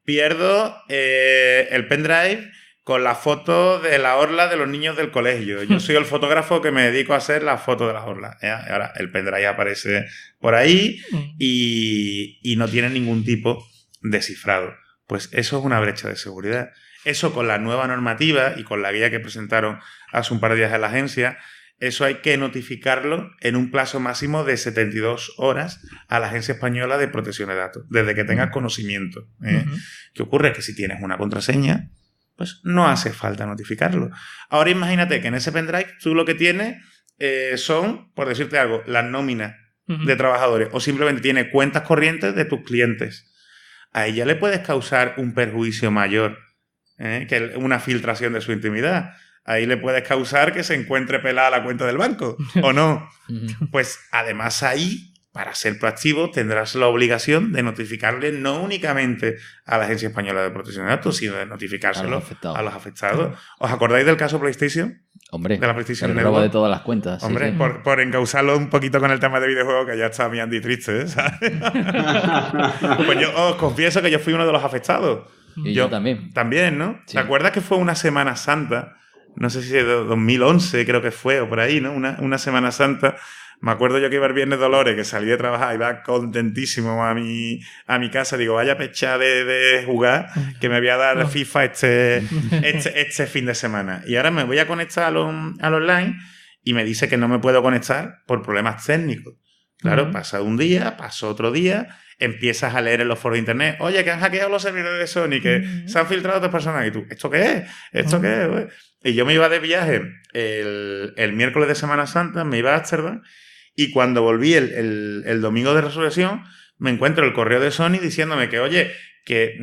pierdo el pendrive con la foto de la orla de los niños del colegio. Yo soy el fotógrafo que me dedico a hacer las fotos de las orlas. Ahora, el pendrive aparece por ahí y no tiene ningún tipo de cifrado. Pues eso es una brecha de seguridad. Eso con la nueva normativa y con la guía que presentaron hace un par de días en la agencia, eso hay que notificarlo en un plazo máximo de 72 horas a la Agencia Española de Protección de Datos, desde que tengas conocimiento. Ujú. ¿Qué ocurre? Que si tienes una contraseña, pues no hace falta notificarlo. Ahora imagínate que en ese pendrive tú lo que tienes son, por decirte algo, las nóminas Ujú. de trabajadores o simplemente tiene cuentas corrientes de tus clientes. A ella le puedes causar un perjuicio mayor que una filtración de su intimidad. Ahí le puedes causar que se encuentre pelada la cuenta del banco, ¿o no? Ujú. Pues además ahí, para ser proactivo, tendrás la obligación de notificarle no únicamente a la Agencia Española de Protección de Datos, sino de notificárselo a los afectados. ¿Os acordáis del caso PlayStation? Hombre, De la PlayStation el Network. robo de todas las cuentas. sí, Hombre, sí. por encauzarlo un poquito con el tema de videojuegos, que ya está mi Andy triste, ¿sabes? Pues yo os confieso que yo fui uno de los afectados. Y yo también. También, ¿no? Sí. ¿Te acuerdas que fue una Semana Santa? No sé si de 2011 creo que fue, o por ahí, ¿no? Una Semana Santa. Me acuerdo yo que iba el Viernes Dolores, que salí de trabajar, iba contentísimo a mi casa. Digo, vaya pecha de jugar, que me voy a dar FIFA este fin de semana. Y ahora me voy a conectar al online y me dice que no me puedo conectar por problemas técnicos. Claro, pasa un día, pasa otro día, empiezas a leer en los foros de internet, oye, que han hackeado los servidores de Sony, que se han filtrado otras personas. Y tú, ¿esto qué es? ¿Esto qué es? Güey? Y yo me iba de viaje el miércoles de Semana Santa, me iba a Ámsterdam, y cuando volví el domingo de resurrección, me encuentro el correo de Sony diciéndome que, oye, que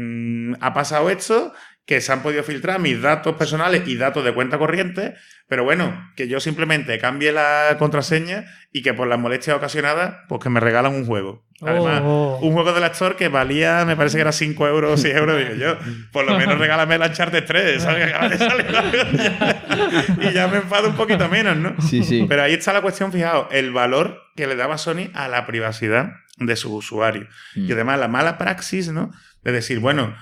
ha pasado esto, que se han podido filtrar mis datos personales y datos de cuenta corriente, pero bueno, que yo simplemente cambie la contraseña y que por las molestias ocasionadas, pues que me regalan un juego. Además, un juego de la Store que valía, me parece que era 5 euros, 6 euros, digo yo, por lo menos regálame el Uncharted 3, ¿sabes? Que acaba de salir y ya me enfado un poquito menos, ¿no? Sí, sí. Pero ahí está la cuestión, fijaos, el valor que le daba Sony a la privacidad de sus usuarios. Y además la mala praxis, ¿no? De decir, bueno,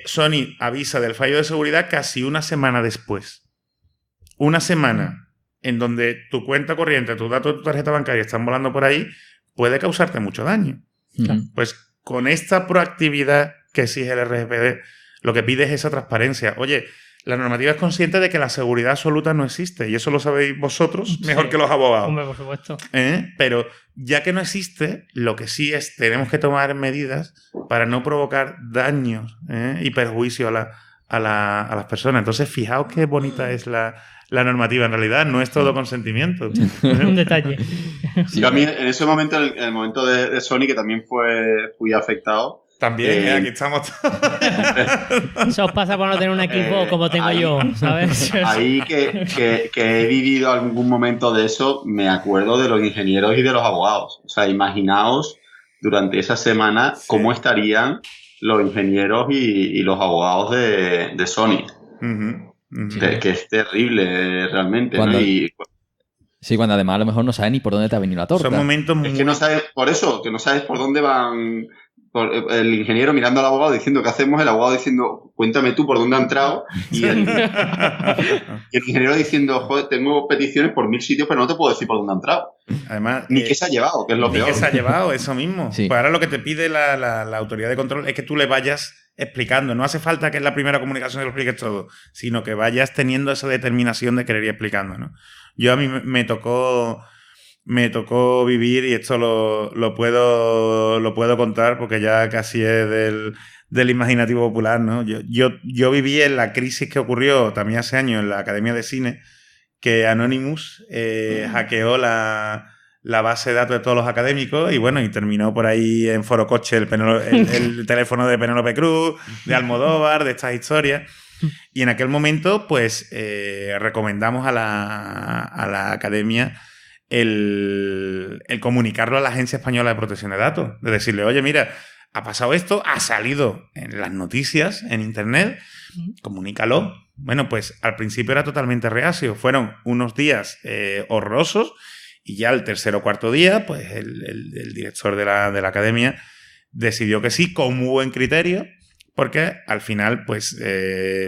Sony avisa del fallo de seguridad casi una semana después. Una semana en donde tu cuenta corriente, tus datos de tu tarjeta bancaria están volando por ahí, puede causarte mucho daño. Ujú. Pues con esta proactividad que exige el RGPD, lo que pide es esa transparencia. Oye, la normativa es consciente de que la seguridad absoluta no existe, y eso lo sabéis vosotros mejor que los abogados. Hombre, por supuesto. Pero ya que no existe, lo que sí es, tenemos que tomar medidas para no provocar daños y perjuicio a las personas. Entonces, fijaos qué bonita es la normativa. En realidad, no es todo consentimiento. Un detalle. Yo a mí, en ese momento, en el momento de Sony, que también fui afectado. También, aquí estamos todos. Eso os pasa por no tener un equipo como tengo yo, ¿sabes? Ahí que he vivido algún momento de eso, me acuerdo de los ingenieros y de los abogados. O sea, imaginaos durante esa semana cómo estarían los ingenieros y los abogados de Sony. Que es terrible realmente. Cuando, ¿no? sí, cuando además a lo mejor no sabes ni por dónde te ha venido la torta. Son momentos muy... Es que no sabes, por eso, que no sabes por dónde van... El ingeniero mirando al abogado diciendo ¿qué hacemos? El abogado diciendo cuéntame tú por dónde ha entrado y el ingeniero diciendo joder, tengo peticiones por 1000 sitios pero no te puedo decir por dónde ha entrado. Además, ni qué se ha llevado, que es lo peor. Ni qué se ha llevado, eso mismo. Sí. Pues ahora lo que te pide la autoridad de control es que tú le vayas explicando. No hace falta que en la primera comunicación lo expliques todo, sino que vayas teniendo esa determinación de querer ir explicando, ¿no? A mí me tocó vivir, y esto lo puedo contar porque ya casi es del imaginativo popular, ¿no? Yo viví en la crisis que ocurrió también hace años en la Academia de Cine, que Anonymous hackeó la base de datos de todos los académicos y terminó por ahí en Foro Coche el teléfono de Penélope Cruz, de Almodóvar, de estas historias. Y en aquel momento, pues, recomendamos a la academia el comunicarlo a la Agencia Española de Protección de Datos. De decirle, oye, mira, ha pasado esto, ha salido en las noticias, en internet, comunícalo. Bueno, pues al principio era totalmente reacio. Fueron unos días horrorosos y ya el tercer o cuarto día, pues el director de la academia decidió que sí, con muy buen criterio, porque al final pues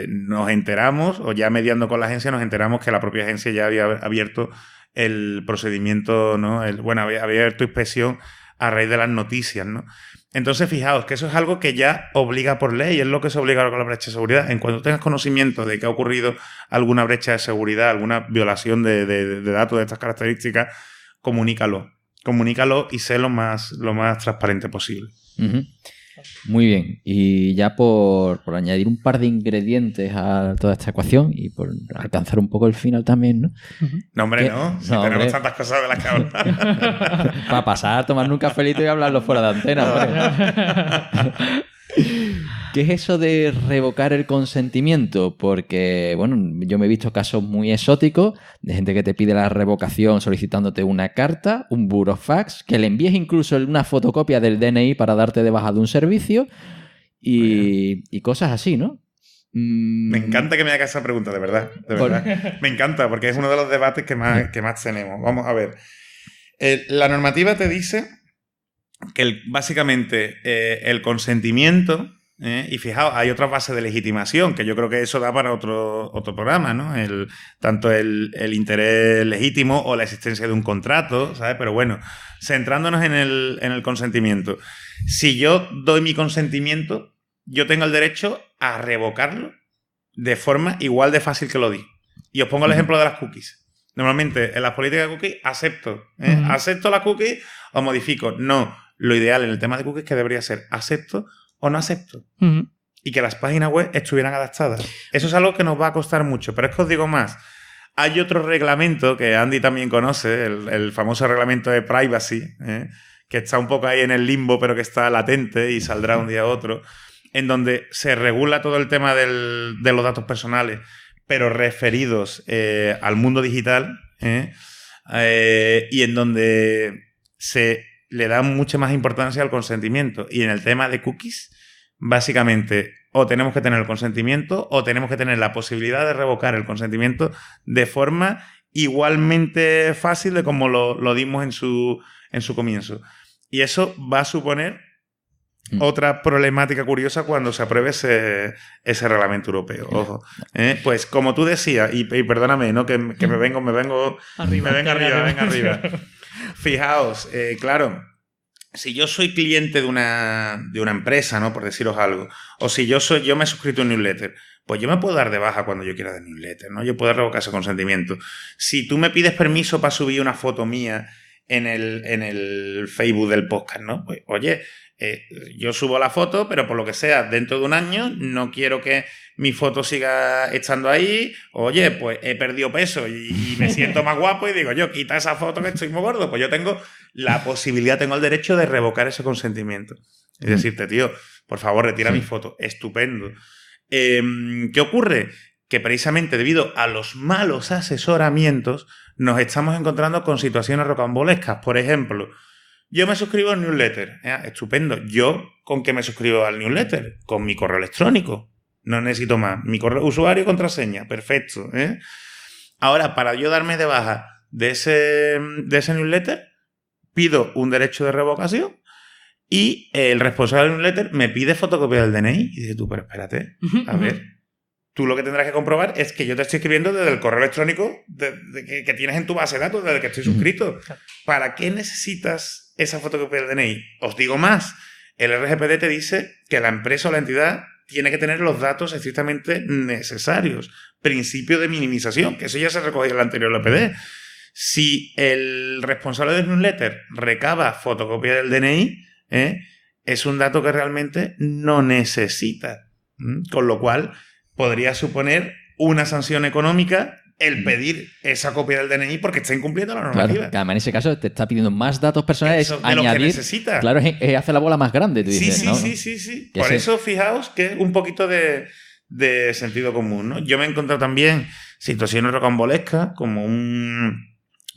nos enteramos, o ya mediando con la agencia, nos enteramos que la propia agencia ya había abierto el procedimiento, ¿no? Había abierto inspección a raíz de las noticias, ¿no? Entonces, fijaos que eso es algo que ya obliga por ley, es lo que se obliga con la brecha de seguridad. En cuanto tengas conocimiento de que ha ocurrido alguna brecha de seguridad, alguna violación de datos de estas características, comunícalo y sé lo más transparente posible. Uh-huh. Muy bien. Y ya por añadir un par de ingredientes a toda esta ecuación y por alcanzar un poco el final también, ¿no? No, hombre, no. Si tenemos tantas cosas de las que hablar. Para pasar, tomar un cafelito y hablarlo fuera de antena. ¿Qué es eso de revocar el consentimiento? Porque, yo me he visto casos muy exóticos de gente que te pide la revocación solicitándote una carta, un burofax, que le envíes incluso una fotocopia del DNI para darte de baja de un servicio y cosas así, ¿no? Me encanta que me hagas esa pregunta, de verdad. Me encanta, porque es uno de los debates que más tenemos. Vamos a ver. La normativa te dice que básicamente el consentimiento... y fijaos, hay otras bases de legitimación, que yo creo que eso da para otro programa, ¿no? Tanto el interés legítimo o la existencia de un contrato, ¿sabes? Pero bueno, centrándonos en el consentimiento. Si yo doy mi consentimiento, yo tengo el derecho a revocarlo de forma igual de fácil que lo di. Y os pongo el ejemplo de las cookies. Normalmente, en las políticas de cookies, acepto. ¿Acepto la cookie o modifico? No. Lo ideal en el tema de cookies que debería ser acepto o no acepto. Y que las páginas web estuvieran adaptadas. Eso es algo que nos va a costar mucho. Pero es que os digo más. Hay otro reglamento que Andy también conoce, el famoso reglamento de privacy, que está un poco ahí en el limbo, pero que está latente y saldrá un día u otro, en donde se regula todo el tema de los datos personales, pero referidos al mundo digital, y en donde se le da mucha más importancia al consentimiento. Y en el tema de cookies, básicamente, o tenemos que tener el consentimiento o tenemos que tener la posibilidad de revocar el consentimiento de forma igualmente fácil de como lo dimos en su comienzo. Y eso va a suponer otra problemática curiosa cuando se apruebe ese reglamento europeo. Ojo. Pues como tú decías, y perdóname, ¿no? que me vengo arriba. Fijaos, claro, si yo soy cliente de una empresa, ¿no? Por deciros algo, o si yo me he suscrito a un newsletter, pues yo me puedo dar de baja cuando yo quiera de newsletter, ¿no? Yo puedo revocar ese consentimiento. Si tú me pides permiso para subir una foto mía en el Facebook del podcast, ¿no? Pues, oye, yo subo la foto, pero por lo que sea, dentro de un año no quiero que mi foto siga estando ahí. Oye, pues he perdido peso y me siento más guapo y digo, yo, quita esa foto que estoy muy gordo. Pues yo tengo la posibilidad, tengo el derecho de revocar ese consentimiento. Es decirte, tío, por favor, retira mi foto. Estupendo. ¿Qué ocurre? Que precisamente debido a los malos asesoramientos nos estamos encontrando con situaciones rocambolescas. Por ejemplo, yo me suscribo al newsletter. Estupendo. ¿Yo con qué me suscribo al newsletter? Con mi correo electrónico. No necesito más. Mi correo, usuario y contraseña. Perfecto. Ahora, para yo darme de baja de ese newsletter, pido un derecho de revocación y el responsable del newsletter me pide fotocopia del DNI. Y dice tú, pero espérate, a ver. Tú lo que tendrás que comprobar es que yo te estoy escribiendo desde el correo electrónico que tienes en tu base de datos, desde el que estoy suscrito. ¿Para qué necesitas esa fotocopia del DNI? Os digo más. El RGPD te dice que la empresa o la entidad tiene que tener los datos estrictamente necesarios. Principio de minimización, que eso ya se recogía en el anterior LPD. Si el responsable del newsletter recaba fotocopia del DNI, es un dato que realmente no necesita. Con lo cual, podría suponer una sanción económica el pedir esa copia del DNI porque está incumpliendo la normativa. Claro, que además en ese caso te está pidiendo más datos personales, Eso de añadir, lo que necesita. Claro, es hacer la bola más grande, tú dices, Sí, ¿no? sí. Por eso, fijaos que es un poquito de sentido común, ¿no? Yo me he encontrado también situaciones rocambolescas, como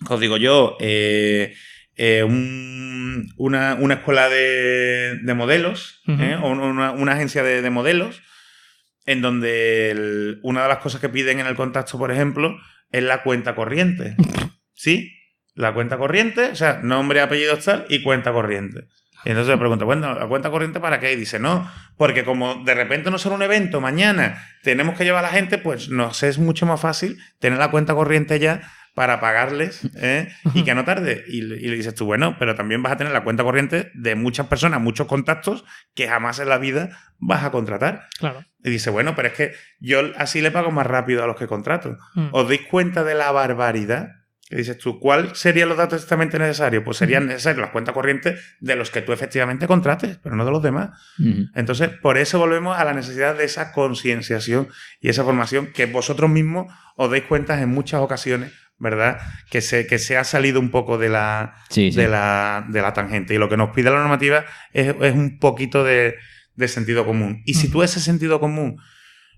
os digo yo, una escuela de modelos, o una agencia de modelos, en donde una de las cosas que piden en el contacto, por ejemplo, es la cuenta corriente. ¿Sí? La cuenta corriente, o sea, nombre, apellido tal y cuenta corriente. Y entonces le pregunto, bueno, ¿la cuenta corriente para qué? Y dice, no, porque como de repente no será un evento, mañana tenemos que llevar a la gente, pues nos es mucho más fácil tener la cuenta corriente ya para pagarles y que no tarde. Y le dices tú, bueno, pero también vas a tener la cuenta corriente de muchas personas, muchos contactos que jamás en la vida vas a contratar. Claro. Y dice, bueno, pero es que yo así le pago más rápido a los que contrato. ¿Os dais cuenta de la barbaridad? Que dices tú, ¿cuáles serían los datos exactamente necesarios? Pues serían necesarios las cuentas corrientes de los que tú efectivamente contrates, pero no de los demás. Entonces, por eso volvemos a la necesidad de esa concienciación y esa formación que vosotros mismos os dais cuenta en muchas ocasiones, ¿verdad? Que se ha salido un poco de la tangente. Y lo que nos pide la normativa es un poquito de sentido común. Y si tú ese sentido común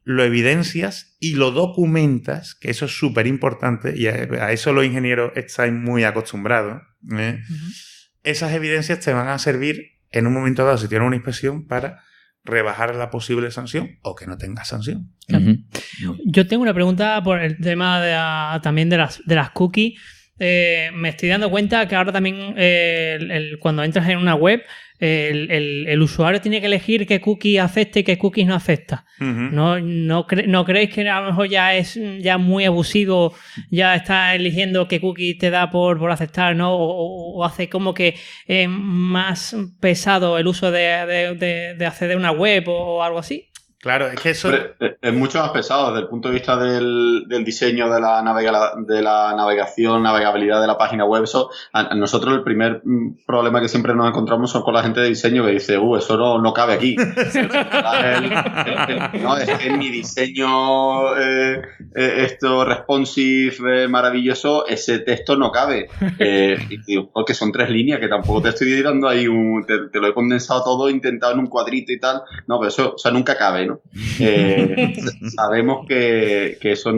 lo evidencias y lo documentas, que eso es súper importante, y a eso los ingenieros estáis muy acostumbrados, esas evidencias te van a servir en un momento dado, si tienes una inspección, para rebajar la posible sanción o que no tenga sanción. Yo tengo una pregunta por el tema también de las cookies. Me estoy dando cuenta que ahora también cuando entras en una web, el usuario tiene que elegir qué cookie acepta y qué cookies no acepta. ¿No creéis que a lo mejor ya es ya muy abusivo, ya está eligiendo qué cookie te da por aceptar, ¿no? O hace como que más pesado el uso de acceder a una web o algo así? Claro, es que eso... Es mucho más pesado desde el punto de vista del diseño de la navegación, navegabilidad de la página web. Eso, a nosotros el primer problema que siempre nos encontramos son con la gente de diseño que dice, eso no cabe aquí. No, es que en mi diseño esto responsive, maravilloso, ese texto no cabe. Y digo, porque son 3 líneas, que tampoco te estoy dando ahí te lo he condensado todo, intentado en un cuadrito y tal. No, pero eso, o sea, nunca cabe, ¿no? Sabemos que eso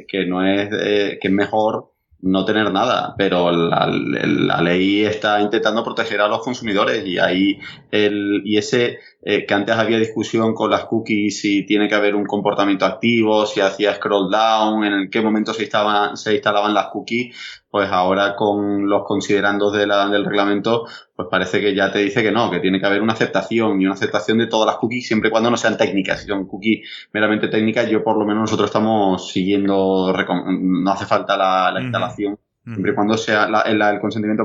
que es mejor no tener nada, pero la ley está intentando proteger a los consumidores y ahí que antes había discusión con las cookies si tiene que haber un comportamiento activo, si hacía scroll down, en qué momento se instalaban las cookies, pues ahora con los considerandos del reglamento, pues parece que ya te dice que no, que tiene que haber una aceptación y una aceptación de todas las cookies siempre y cuando no sean técnicas. Si son cookies meramente técnicas, por lo menos nosotros estamos siguiendo, no hace falta la instalación. Siempre y cuando sea el consentimiento,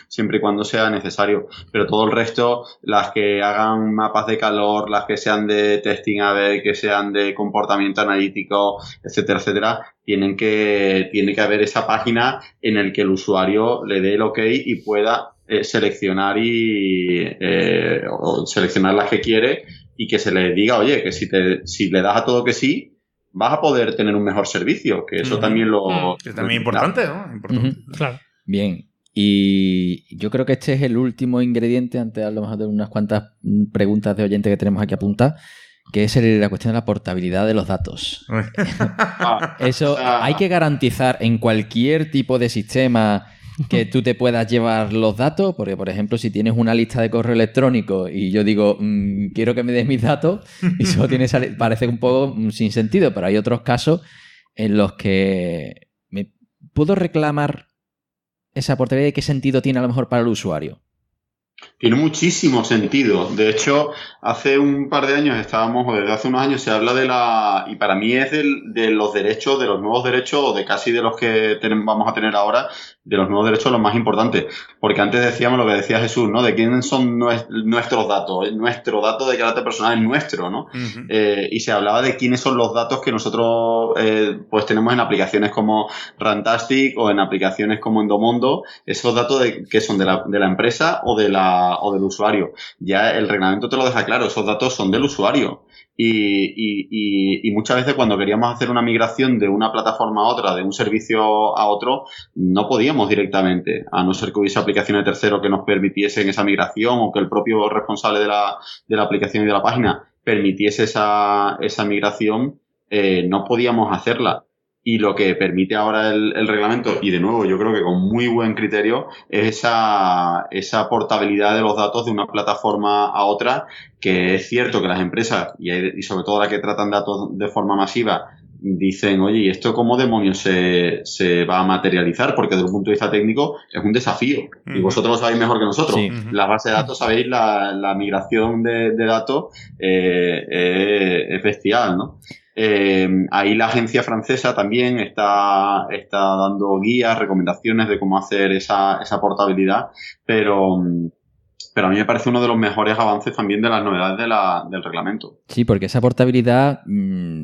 siempre y cuando sea necesario. Pero todo el resto, las que hagan mapas de calor, las que sean de testing A/B, que sean de comportamiento analítico, etcétera, tiene que haber esa página en el que el usuario le dé el OK y pueda seleccionar o seleccionar las que quiere y que se le diga, oye, que si le das a todo que sí, vas a poder tener un mejor servicio, que eso también es también importante, ¿no? Importante. Claro. Bien, y yo creo que este es el último ingrediente, antes a lo mejor de unas cuantas preguntas de oyente que tenemos aquí apuntadas, que es la cuestión de la portabilidad de los datos. Eso hay que garantizar en cualquier tipo de sistema que tú te puedas llevar los datos, porque por ejemplo si tienes una lista de correo electrónico y yo digo quiero que me des mis datos y solo parece un poco sin sentido, pero hay otros casos en los que me puedo reclamar esa portabilidad y qué sentido tiene a lo mejor para el usuario. Tiene muchísimo sentido. De hecho, hace un par de años o desde hace unos años se habla y para mí es de los derechos, de los nuevos derechos, o de casi de los que vamos a tener ahora, de los nuevos derechos los más importantes. Porque antes decíamos lo que decía Jesús, ¿no? De quién son nuestros datos. Nuestro dato de carácter personal es nuestro, ¿no? Ujú. Y se hablaba de quiénes son los datos que nosotros pues tenemos en aplicaciones como Rantastic o en aplicaciones como Endomondo, esos datos que son de la empresa o del usuario. Ya el reglamento te lo deja claro, esos datos son del usuario. Y muchas veces cuando queríamos hacer una migración de una plataforma a otra, de un servicio a otro, no podíamos directamente, a no ser que hubiese aplicaciones de terceros que nos permitiesen esa migración o que el propio responsable de la aplicación y de la página permitiese esa migración, no podíamos hacerla. Y lo que permite ahora el reglamento, y de nuevo yo creo que con muy buen criterio, es esa portabilidad de los datos de una plataforma a otra, que es cierto que las empresas, y sobre todo las que tratan datos de forma masiva, dicen, oye, ¿y esto cómo demonios se va a materializar? Porque desde un punto de vista técnico es un desafío. Y vosotros lo sabéis mejor que nosotros. Sí. La base de datos, sabéis, la migración de datos es bestial, ¿no? Ahí la agencia francesa también está dando guías, recomendaciones de cómo hacer esa portabilidad, pero a mí me parece uno de los mejores avances también de las novedades del reglamento. Sí, porque esa portabilidad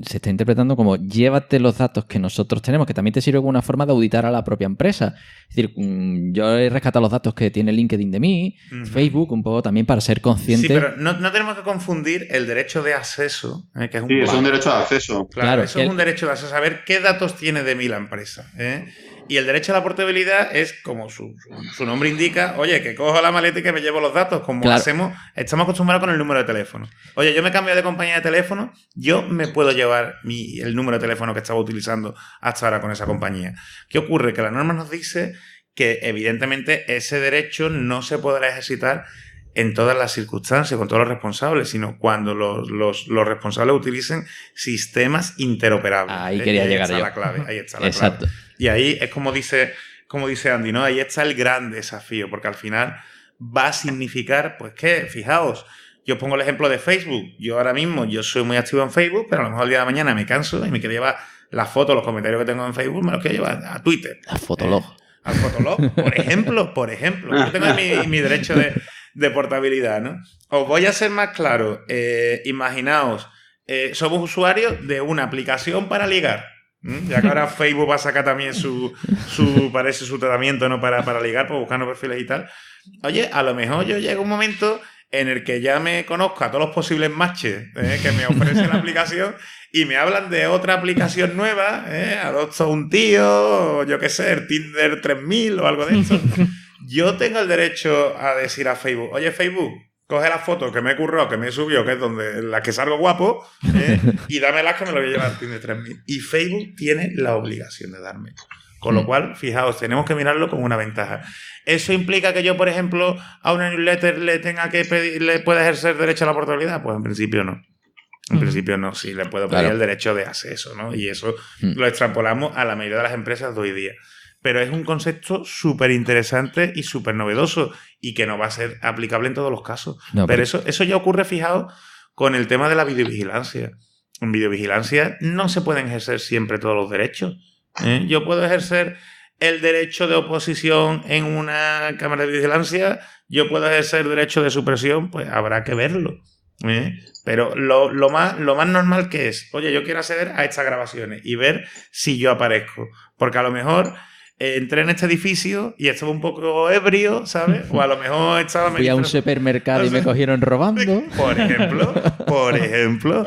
se está interpretando como llévate los datos que nosotros tenemos, que también te sirve como una forma de auditar a la propia empresa. Es decir, yo he rescatado los datos que tiene LinkedIn de mí, Facebook, un poco también para ser consciente. Sí, pero no tenemos que confundir el derecho de acceso, que es es un derecho de acceso. Claro, eso es un derecho de acceso, saber qué datos tiene de mí la empresa. Y el derecho a la portabilidad es, como su nombre indica, oye, que cojo la maleta y que me llevo los datos, como estamos acostumbrados con el número de teléfono. Oye, yo me cambio de compañía de teléfono, yo me puedo llevar el número de teléfono que estaba utilizando hasta ahora con esa compañía. ¿Qué ocurre? Que la norma nos dice que, evidentemente, ese derecho no se podrá ejercitar en todas las circunstancias, con todos los responsables, sino cuando los responsables utilicen sistemas interoperables. Ahí quería llegar yo. Ahí está la clave. Y ahí es como dice Andy, ¿no? Ahí está el gran desafío, porque al final va a significar, pues que, fijaos, yo pongo el ejemplo de Facebook. Yo ahora mismo, yo soy muy activo en Facebook, pero a lo mejor el día de mañana me canso y me quiero llevar las fotos, los comentarios que tengo en Facebook, me los quiero llevar a Twitter. A Fotolog. Al Fotolog, por ejemplo. Yo tengo mi derecho de portabilidad, ¿no? Os voy a ser más claro. Imaginaos, somos usuarios de una aplicación para ligar. Ya que ahora Facebook va a sacar también su tratamiento, ¿no? para ligar, para buscar perfiles y tal. Oye, a lo mejor yo llego a un momento en el que ya me conozco a todos los posibles matches que me ofrece la aplicación y me hablan de otra aplicación nueva, adopto un tío, o yo qué sé, el Tinder 3000 o algo de eso. Yo tengo el derecho a decir a Facebook, oye, Facebook, coge las fotos que me he currado, que me he subido, que es donde las que salgo guapo, y dámelas que me lo voy a llevar al Tinder 3000. Y Facebook tiene la obligación de darme. Con lo cual, fijaos, tenemos que mirarlo como una ventaja. ¿Eso implica que yo, por ejemplo, a una newsletter le tenga que pedir, le pueda ejercer derecho a la portabilidad? Pues en principio no. En principio no, sí le puedo pedir el derecho de acceso, ¿no? Y eso lo extrapolamos a la mayoría de las empresas de hoy día. Pero es un concepto súper interesante y súper novedoso y que no va a ser aplicable en todos los casos. No, pero eso ya ocurre, fijaos, con el tema de la videovigilancia. En videovigilancia no se pueden ejercer siempre todos los derechos. Yo puedo ejercer el derecho de oposición en una cámara de vigilancia, yo puedo ejercer derecho de supresión, pues habrá que verlo. Pero lo más normal que es, oye, yo quiero acceder a estas grabaciones y ver si yo aparezco. Porque a lo mejor entré en este edificio y estaba un poco ebrio, ¿sabes? O a lo mejor estaba... Fui a un supermercado y me cogieron robando. Por ejemplo.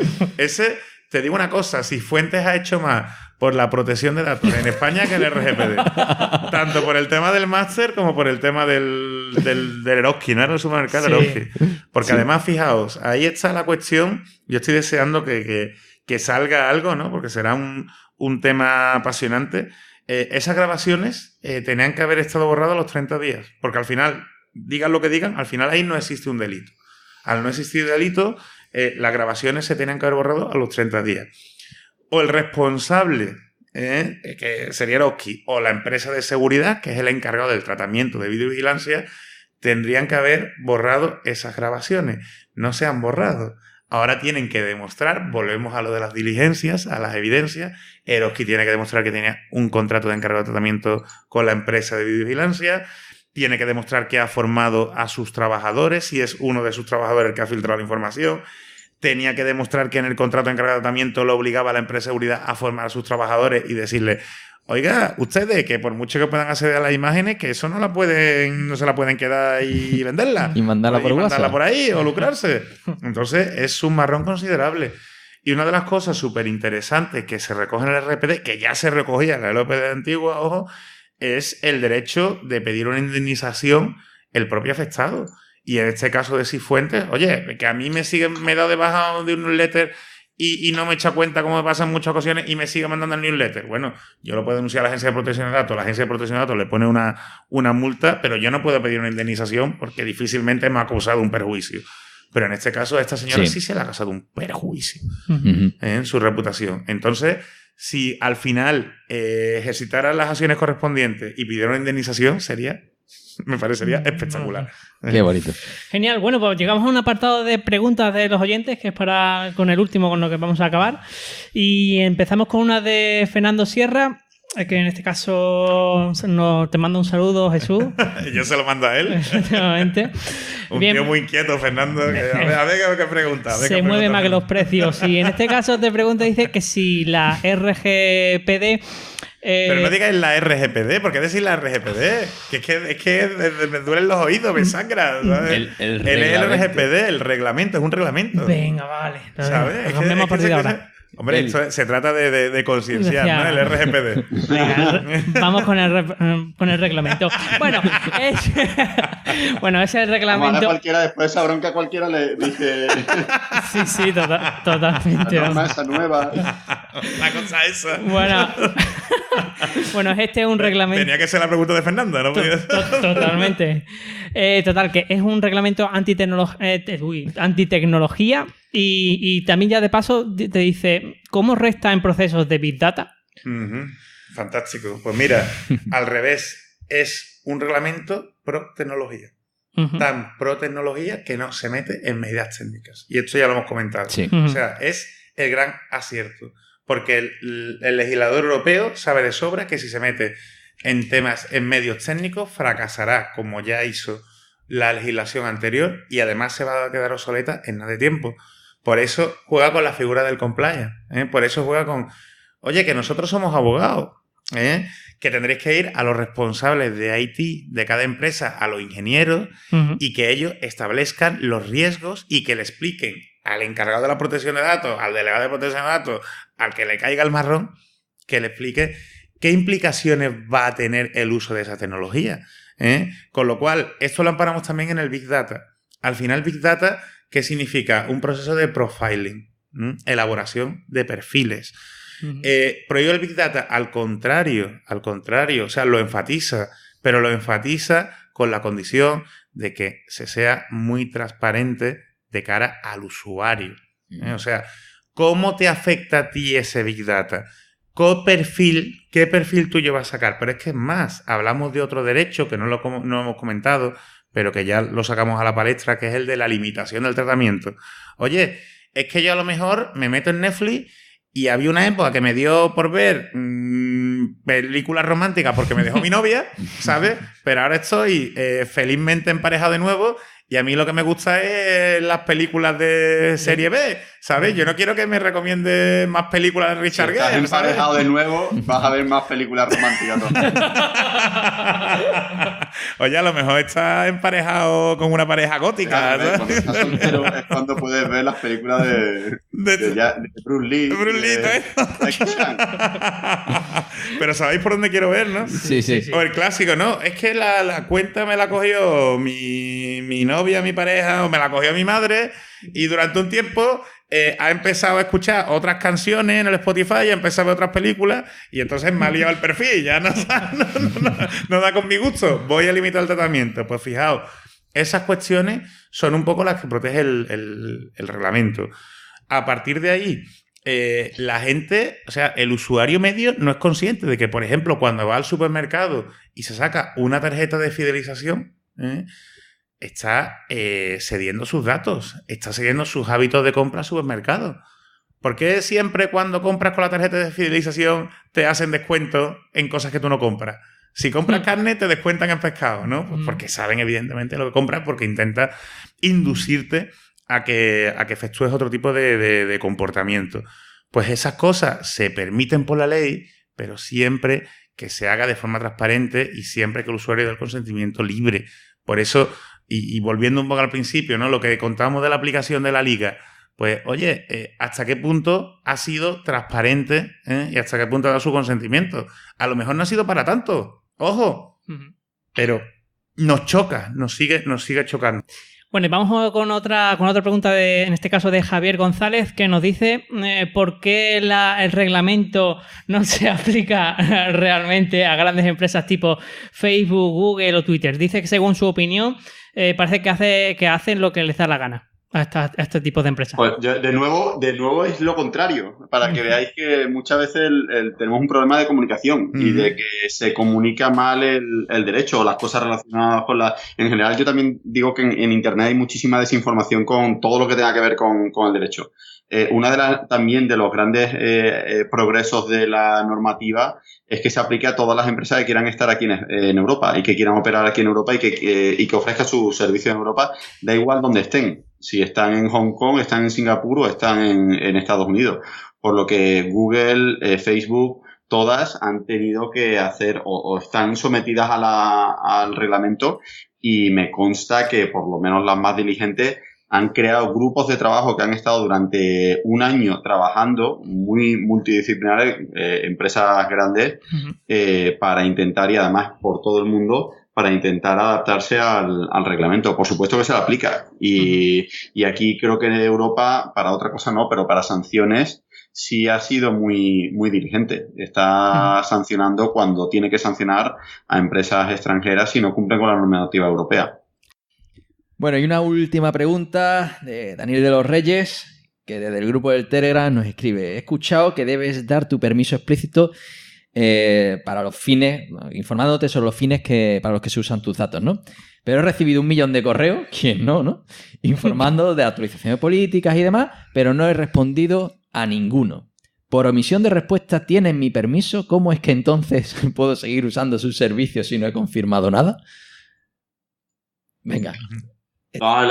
Te digo una cosa, si Fuentes ha hecho más por la protección de datos en España que en el RGPD. Tanto por el tema del máster como por el tema del Eroski, ¿no? Era el supermercado Eroski. Porque además, fijaos, ahí está la cuestión. Yo estoy deseando que salga algo, ¿no? Porque será un tema apasionante. Esas grabaciones tenían que haber estado borradas a los 30 días. Porque al final, digan lo que digan, al final ahí no existe un delito. Al no existir delito, las grabaciones se tenían que haber borrado a los 30 días. O el responsable, que sería Eroski, o la empresa de seguridad, que es el encargado del tratamiento de videovigilancia, tendrían que haber borrado esas grabaciones. No se han borrado. Ahora tienen que demostrar, volvemos a lo de las diligencias, a las evidencias. Eroski tiene que demostrar que tenía un contrato de encargado de tratamiento con la empresa de videovigilancia. Tiene que demostrar que ha formado a sus trabajadores, si es uno de sus trabajadores el que ha filtrado la información. Tenía que demostrar que en el contrato de encargado de tratamiento lo obligaba a la empresa de seguridad a formar a sus trabajadores y decirle: oiga, ustedes, que por mucho que puedan acceder a las imágenes, que eso no se la pueden quedar y venderla. Y mandarla por WhatsApp. Mandarla por ahí o lucrarse. Entonces, es un marrón considerable. Y una de las cosas súper interesantes que se recoge en el RGPD, que ya se recogía en la LOPD antigua, ojo, es el derecho de pedir una indemnización el propio afectado. Y en este caso de Cifuentes, oye, que a mí me he dado de baja de un newsletter y no me echa cuenta, como me pasa en muchas ocasiones, y me sigue mandando el newsletter. Bueno, yo lo puedo denunciar a la Agencia de Protección de Datos, la Agencia de Protección de Datos le pone una multa, pero yo no puedo pedir una indemnización porque difícilmente me ha causado un perjuicio. Pero en este caso a esta señora sí se le ha causado un perjuicio en su reputación. Entonces, si al final ejercitaran las acciones correspondientes y pidieran una indemnización, me parecería espectacular. Qué bonito. Genial. Bueno, pues llegamos a un apartado de preguntas de los oyentes, que es con el último con lo que vamos a acabar. Y empezamos con una de Fernando Sierra, que en este caso te manda un saludo, Jesús. Yo se lo mando a él. Efectivamente. Un tío muy inquieto, Fernando. A ver qué pregunta. Se mueve más que los precios. Y en este caso te pregunta, dice que si la RGPD... Pero no digáis la RGPD, ¿por qué decís la RGPD? Que es que me duelen los oídos, me sangra, ¿sabes? El RGPD, el reglamento, es un reglamento. Venga, vale. ¿Sabes? Nos partir de ahora. Hombre, esto se trata de concienciar, ¿no? El RGPD. Venga, vamos con el reglamento. Bueno, es el reglamento. Ahora cualquiera, después esa bronca cualquiera le dice... Sí, totalmente. La norma esa nueva. La cosa esa. Bueno, este es un reglamento... Tenía que ser la pregunta de Fernando, ¿no? Totalmente. Total, que es un reglamento antitecnología y también ya de paso te dice cómo resta en procesos de Big Data. Fantástico. Pues mira, al revés, es un reglamento pro tecnología. Tan pro tecnología que no se mete en medidas técnicas. Y esto ya lo hemos comentado. Sí. O sea, es el gran acierto. Porque el legislador europeo sabe de sobra que si se mete en temas, en medios técnicos, fracasará, como ya hizo la legislación anterior, y además se va a quedar obsoleta en nada de tiempo. Por eso juega con la figura del compliance, Por eso juega con, oye, que nosotros somos abogados, que tendréis que ir a los responsables de IT de cada empresa, a los ingenieros, y que ellos establezcan los riesgos y que le expliquen al encargado de la protección de datos, al delegado de protección de datos, al que le caiga el marrón, que le explique qué implicaciones va a tener el uso de esa tecnología. Con lo cual, esto lo amparamos también en el Big Data. Al final, Big Data, ¿qué significa? Un proceso de profiling, elaboración de perfiles. Prohíbe el Big Data, al contrario, o sea, lo enfatiza, pero lo enfatiza con la condición de que se sea muy transparente de cara al usuario. O sea, ¿cómo te afecta a ti ese Big Data? ¿Qué perfil tuyo vas a sacar? Pero es que es más, hablamos de otro derecho que no hemos comentado, pero que ya lo sacamos a la palestra, que es el de la limitación del tratamiento. Oye, es que yo a lo mejor me meto en Netflix y había una época que me dio por ver películas románticas porque me dejó mi novia, ¿sabes? Pero ahora estoy felizmente emparejado de nuevo. Y a mí lo que me gusta es las películas de serie B, ¿sabes? Yo no quiero que me recomiende más películas de Richard Gere. Si estás emparejado de nuevo, vas a ver más películas románticas también. Oye, a lo mejor estás emparejado con una pareja gótica, claro, cuando estás soltero es cuando puedes ver las películas de Bruce Lee. Pero sabéis por dónde quiero ver, ¿no? Sí. O el clásico, ¿no? Es que la cuenta me la cogió mi novia, mi pareja, o me la cogió mi madre, y durante un tiempo ha empezado a escuchar otras canciones en el Spotify, ha empezado a ver otras películas, y entonces me ha liado el perfil, ya no da con mi gusto, voy a limitar el tratamiento. Pues fijaos, esas cuestiones son un poco las que protege el reglamento. A partir de ahí, la gente, o sea, el usuario medio no es consciente de que, por ejemplo, cuando va al supermercado y se saca una tarjeta de fidelización, está cediendo sus datos, está cediendo sus hábitos de compra al supermercado. ¿Por qué siempre cuando compras con la tarjeta de fidelización te hacen descuento en cosas que tú no compras? Si compras carne, te descuentan en pescado, ¿no? Pues porque saben evidentemente lo que compras, porque intentan inducirte a que efectúes otro tipo de comportamiento. Pues esas cosas se permiten por la ley, pero siempre que se haga de forma transparente y siempre que el usuario dé el consentimiento libre. Por eso, y volviendo un poco al principio, ¿no? Lo que contábamos de la aplicación de la Liga, pues, oye, ¿hasta qué punto ha sido transparente y hasta qué punto ha dado su consentimiento? A lo mejor no ha sido para tanto, ojo, pero nos choca, nos sigue chocando. Bueno, y vamos con otra pregunta, en este caso de Javier González, que nos dice por qué el reglamento no se aplica realmente a grandes empresas tipo Facebook, Google o Twitter. Dice que según su opinión parece que hacen lo que les da la gana a este tipo de empresas. Pues de nuevo es lo contrario, para que veáis que muchas veces tenemos un problema de comunicación y de que se comunica mal el derecho o las cosas relacionadas con la... En general, yo también digo que en Internet hay muchísima desinformación con todo lo que tenga que ver con el derecho. Una también de los grandes progresos de la normativa es que se aplique a todas las empresas que quieran estar aquí en Europa y que quieran operar aquí en Europa y que ofrezcan su servicio en Europa, da igual donde estén. Si están en Hong Kong, están en Singapur o están en Estados Unidos. Por lo que Google, Facebook, todas han tenido que hacer o están sometidas al reglamento, y me consta que por lo menos las más diligentes han creado grupos de trabajo que han estado durante un año trabajando, muy multidisciplinares, empresas grandes, para intentar, y además por todo el mundo, para intentar adaptarse al reglamento. Por supuesto que se le aplica. Y aquí creo que en Europa, para otra cosa no, pero para sanciones sí ha sido muy, muy diligente. Está sancionando cuando tiene que sancionar a empresas extranjeras si no cumplen con la normativa europea. Bueno, y una última pregunta de Daniel de los Reyes, que desde el grupo del Telegram nos escribe: he escuchado que debes dar tu permiso explícito para los fines, informándote sobre los fines para los que se usan tus datos, ¿no? Pero he recibido 1 millón de correos, ¿quién no? Informando de actualizaciones políticas y demás, pero no he respondido a ninguno. Por omisión de respuesta, ¿tienen mi permiso? ¿Cómo es que entonces puedo seguir usando sus servicios si no he confirmado nada? Venga. No,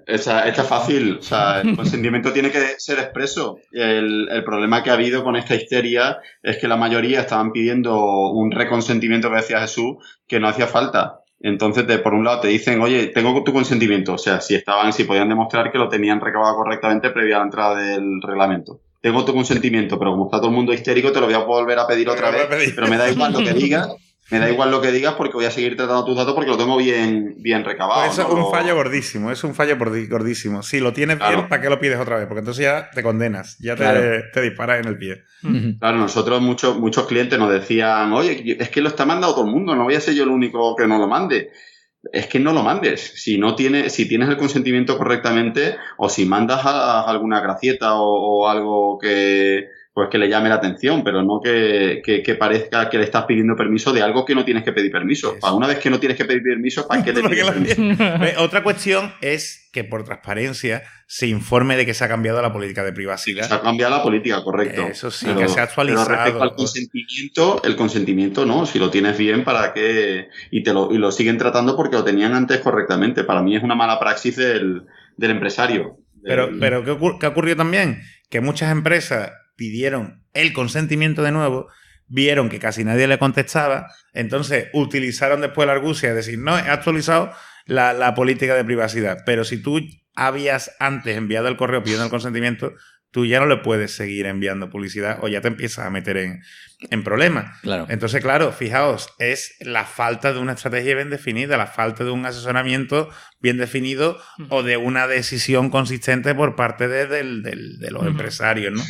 esta es fácil. O sea, el consentimiento tiene que ser expreso. El problema que ha habido con esta histeria es que la mayoría estaban pidiendo un reconsentimiento, que decía Jesús, que no hacía falta. Entonces, por un lado te dicen, oye, tengo tu consentimiento. O sea, si podían demostrar que lo tenían recabado correctamente previa a la entrada del reglamento. Tengo tu consentimiento, pero como está todo el mundo histérico, te lo voy a volver a pedir otra vez. Pero me da igual lo que digas. Me da igual lo que digas porque voy a seguir tratando tus datos porque lo tengo bien recabado. Pues eso es un fallo gordísimo. Si lo tienes bien, ¿para qué lo pides otra vez? Porque entonces ya te condenas, ya te disparas en el pie. Claro, nosotros muchos clientes nos decían, oye, es que lo está mandando todo el mundo, no voy a ser yo el único que no lo mande. Es que no lo mandes. Si tienes el consentimiento correctamente, o si mandas alguna gracieta o algo que le llame la atención, pero no que parezca que le estás pidiendo permiso de algo que no tienes que pedir permiso. Para una vez que no tienes que pedir permiso, ¿para qué le pides permiso? Otra cuestión es que por transparencia se informe de que se ha cambiado la política de privacidad. Se ha cambiado la política, correcto. Eso sí, que se ha actualizado. Pero respecto al el consentimiento no. Si lo tienes bien, ¿para qué? Y lo siguen tratando porque lo tenían antes correctamente. Para mí es una mala praxis del empresario. Pero ¿qué ocurrió también? Que muchas empresas pidieron el consentimiento de nuevo, vieron que casi nadie le contestaba, entonces utilizaron después la argucia de decir, no, he actualizado la política de privacidad. Pero si tú habías antes enviado el correo pidiendo el consentimiento, tú ya no le puedes seguir enviando publicidad o ya te empiezas a meter en problemas. Claro. Entonces, claro, fijaos, es la falta de una estrategia bien definida, la falta de un asesoramiento bien definido o de una decisión consistente por parte de los empresarios, ¿no?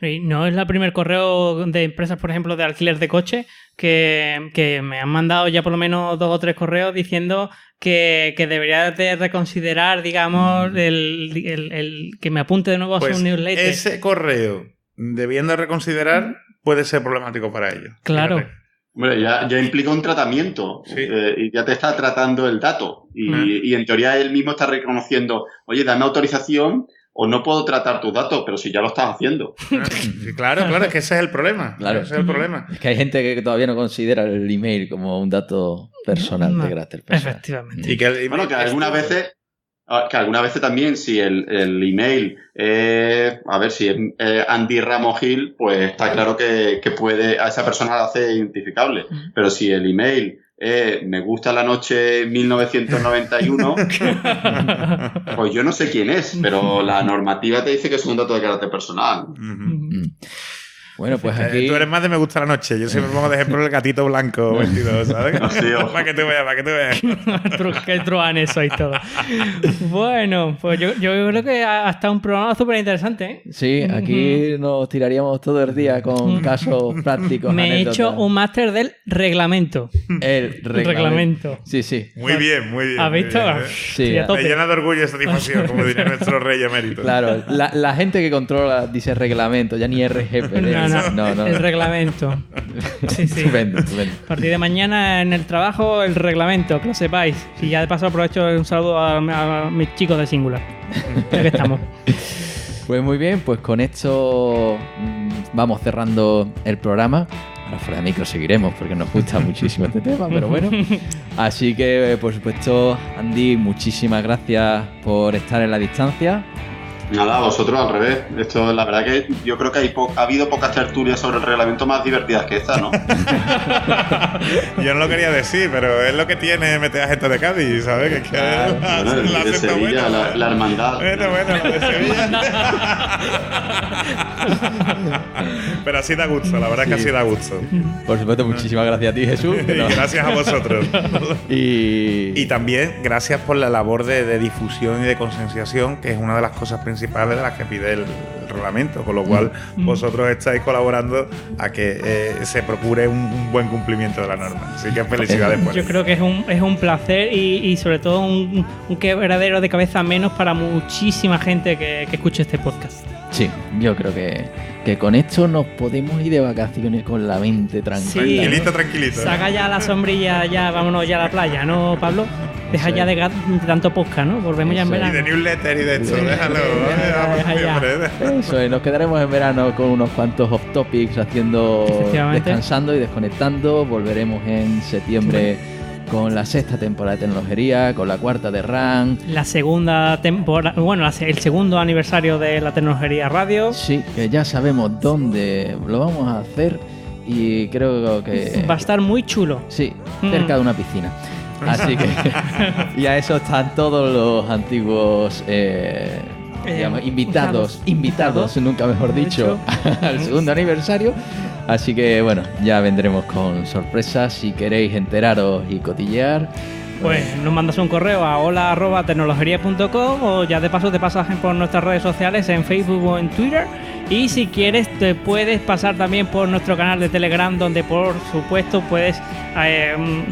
Y no es el primer correo de empresas, por ejemplo, de alquiler de coche que me han mandado ya por lo menos 2 o 3 correos diciendo que debería de reconsiderar, digamos, el que me apunte de nuevo a su newsletter. Ese correo, debiendo reconsiderar, puede ser problemático para ellos. Claro. Fíjate. Hombre, ya implica un tratamiento y ya te está tratando el dato y en teoría él mismo está reconociendo, oye, dame autorización o no puedo tratar tus datos, pero si ya lo estás haciendo. Claro, es que ese es el problema. Claro. Ese es el problema. Es que hay gente que todavía no considera el email como un dato personal de carácter personal. Efectivamente. Y que el Bueno, que algunas veces también, si el email a ver, si es Andy Ramos Gil, pues está claro que puede, a esa persona la hace identificable. Pero si el email me gusta la noche 1991, pues yo no sé quién es, pero la normativa te dice que es un dato de carácter personal. Bueno, pues aquí... Tú eres más de me gusta la noche. Yo siempre pongo de ejemplo el gatito blanco vestido, ¿sabes? Para que te veas. Qué truanes sois todos. Bueno, pues yo creo que ha estado un programa súper interesante, ¿eh? Sí, aquí nos tiraríamos todo el día con casos prácticos. Me he hecho un máster del reglamento. El reglamento. Sí. Muy bien. ¿Has visto? Sí. Me llena de orgullo y satisfacción, como diría nuestro rey emérito. Claro, la gente que controla dice reglamento, ya ni RGPD. No. El reglamento. Sí. Estupendo. A partir de mañana en el trabajo, el reglamento, que lo sepáis. Y ya de paso aprovecho un saludo a mis chicos de Singular. Ya que estamos. Pues muy bien, pues con esto vamos cerrando el programa. Ahora fuera de micro seguiremos porque nos gusta muchísimo este tema, pero bueno. Así que, por supuesto, Andy, muchísimas gracias por estar en la distancia. Nada, vosotros al revés. Esto, la verdad que yo creo que ha habido pocas tertulias sobre el reglamento más divertidas que esta, ¿no? Yo no lo quería decir, pero es lo que tiene meter a gente de Cádiz, ¿sabes? Que bueno, de Sevilla, la hermandad. Bueno, la de Sevilla. Pero así da gusto, la verdad es que así da gusto. Por supuesto, muchísimas gracias a ti, Jesús. Gracias a vosotros. Y también gracias por la labor de difusión y de concienciación, que es una de las cosas principales de las que pide el reglamento, con lo cual vosotros estáis colaborando a que se procure un buen cumplimiento de la norma. Así que felicidades por Yo eso. creo que es un placer y sobre todo un quebradero de cabeza menos para muchísima gente que escuche este podcast. Sí, yo creo que con esto nos podemos ir de vacaciones con la mente tranquila. Sí. Tranquilito. Saca ya la sombrilla, ya vámonos ya a la playa, ¿no, Pablo? Deja ya de tanto podcast, ¿no? Volvemos ya en verano. Y de newsletter y de esto, déjalo. Eso, y nos quedaremos en verano con unos cuantos off topics descansando y desconectando. Volveremos en septiembre con la 6ª temporada de Tecnologería, con la 4ª de RAN. La segunda temporada, el segundo aniversario de la Tecnologería Radio. Sí, que ya sabemos dónde lo vamos a hacer y creo que... Va a estar muy chulo. Sí, cerca de una piscina. Así que... y a eso están todos los antiguos... digamos, invitados, nunca mejor dicho, al segundo aniversario. Así que bueno, ya vendremos con sorpresas. Si queréis enteraros y cotillear, pues nos mandas un correo a hola@tecnologería.com o ya de paso te pasas por nuestras redes sociales en Facebook o en Twitter. Y si quieres te puedes pasar también por nuestro canal de Telegram, donde por supuesto puedes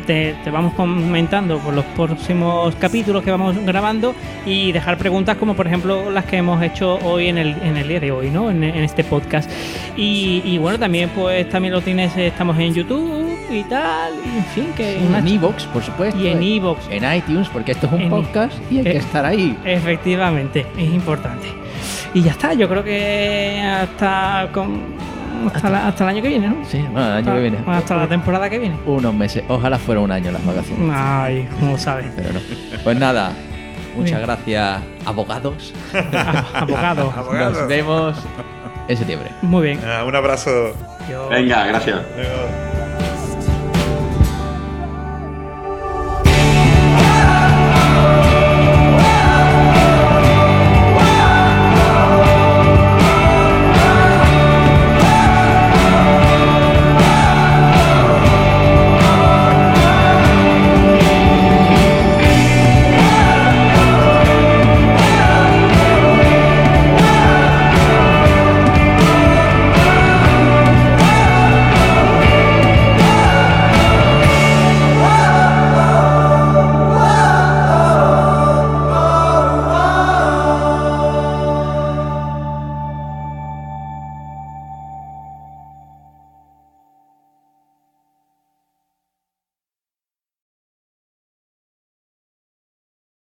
te vamos comentando por los próximos capítulos que vamos grabando y dejar preguntas como por ejemplo las que hemos hecho hoy en el día de hoy, ¿no? En este podcast. Y bueno, también pues también lo tienes, estamos en YouTube y tal, y en fin, que en iVoox, por supuesto, y en iVoox, en iTunes, porque esto es un podcast y hay que estar ahí. Efectivamente, es importante. Y ya está, yo creo que hasta el año que viene, ¿no? Sí, bueno, el año que viene. Hasta la temporada que viene. Unos meses, ojalá fuera un año las vacaciones. Ay, ¿cómo sabes? Pero no. Pues nada, muchas gracias, abogados. Abogados. Nos vemos en septiembre. Muy bien. Un abrazo. Venga, gracias. Adiós.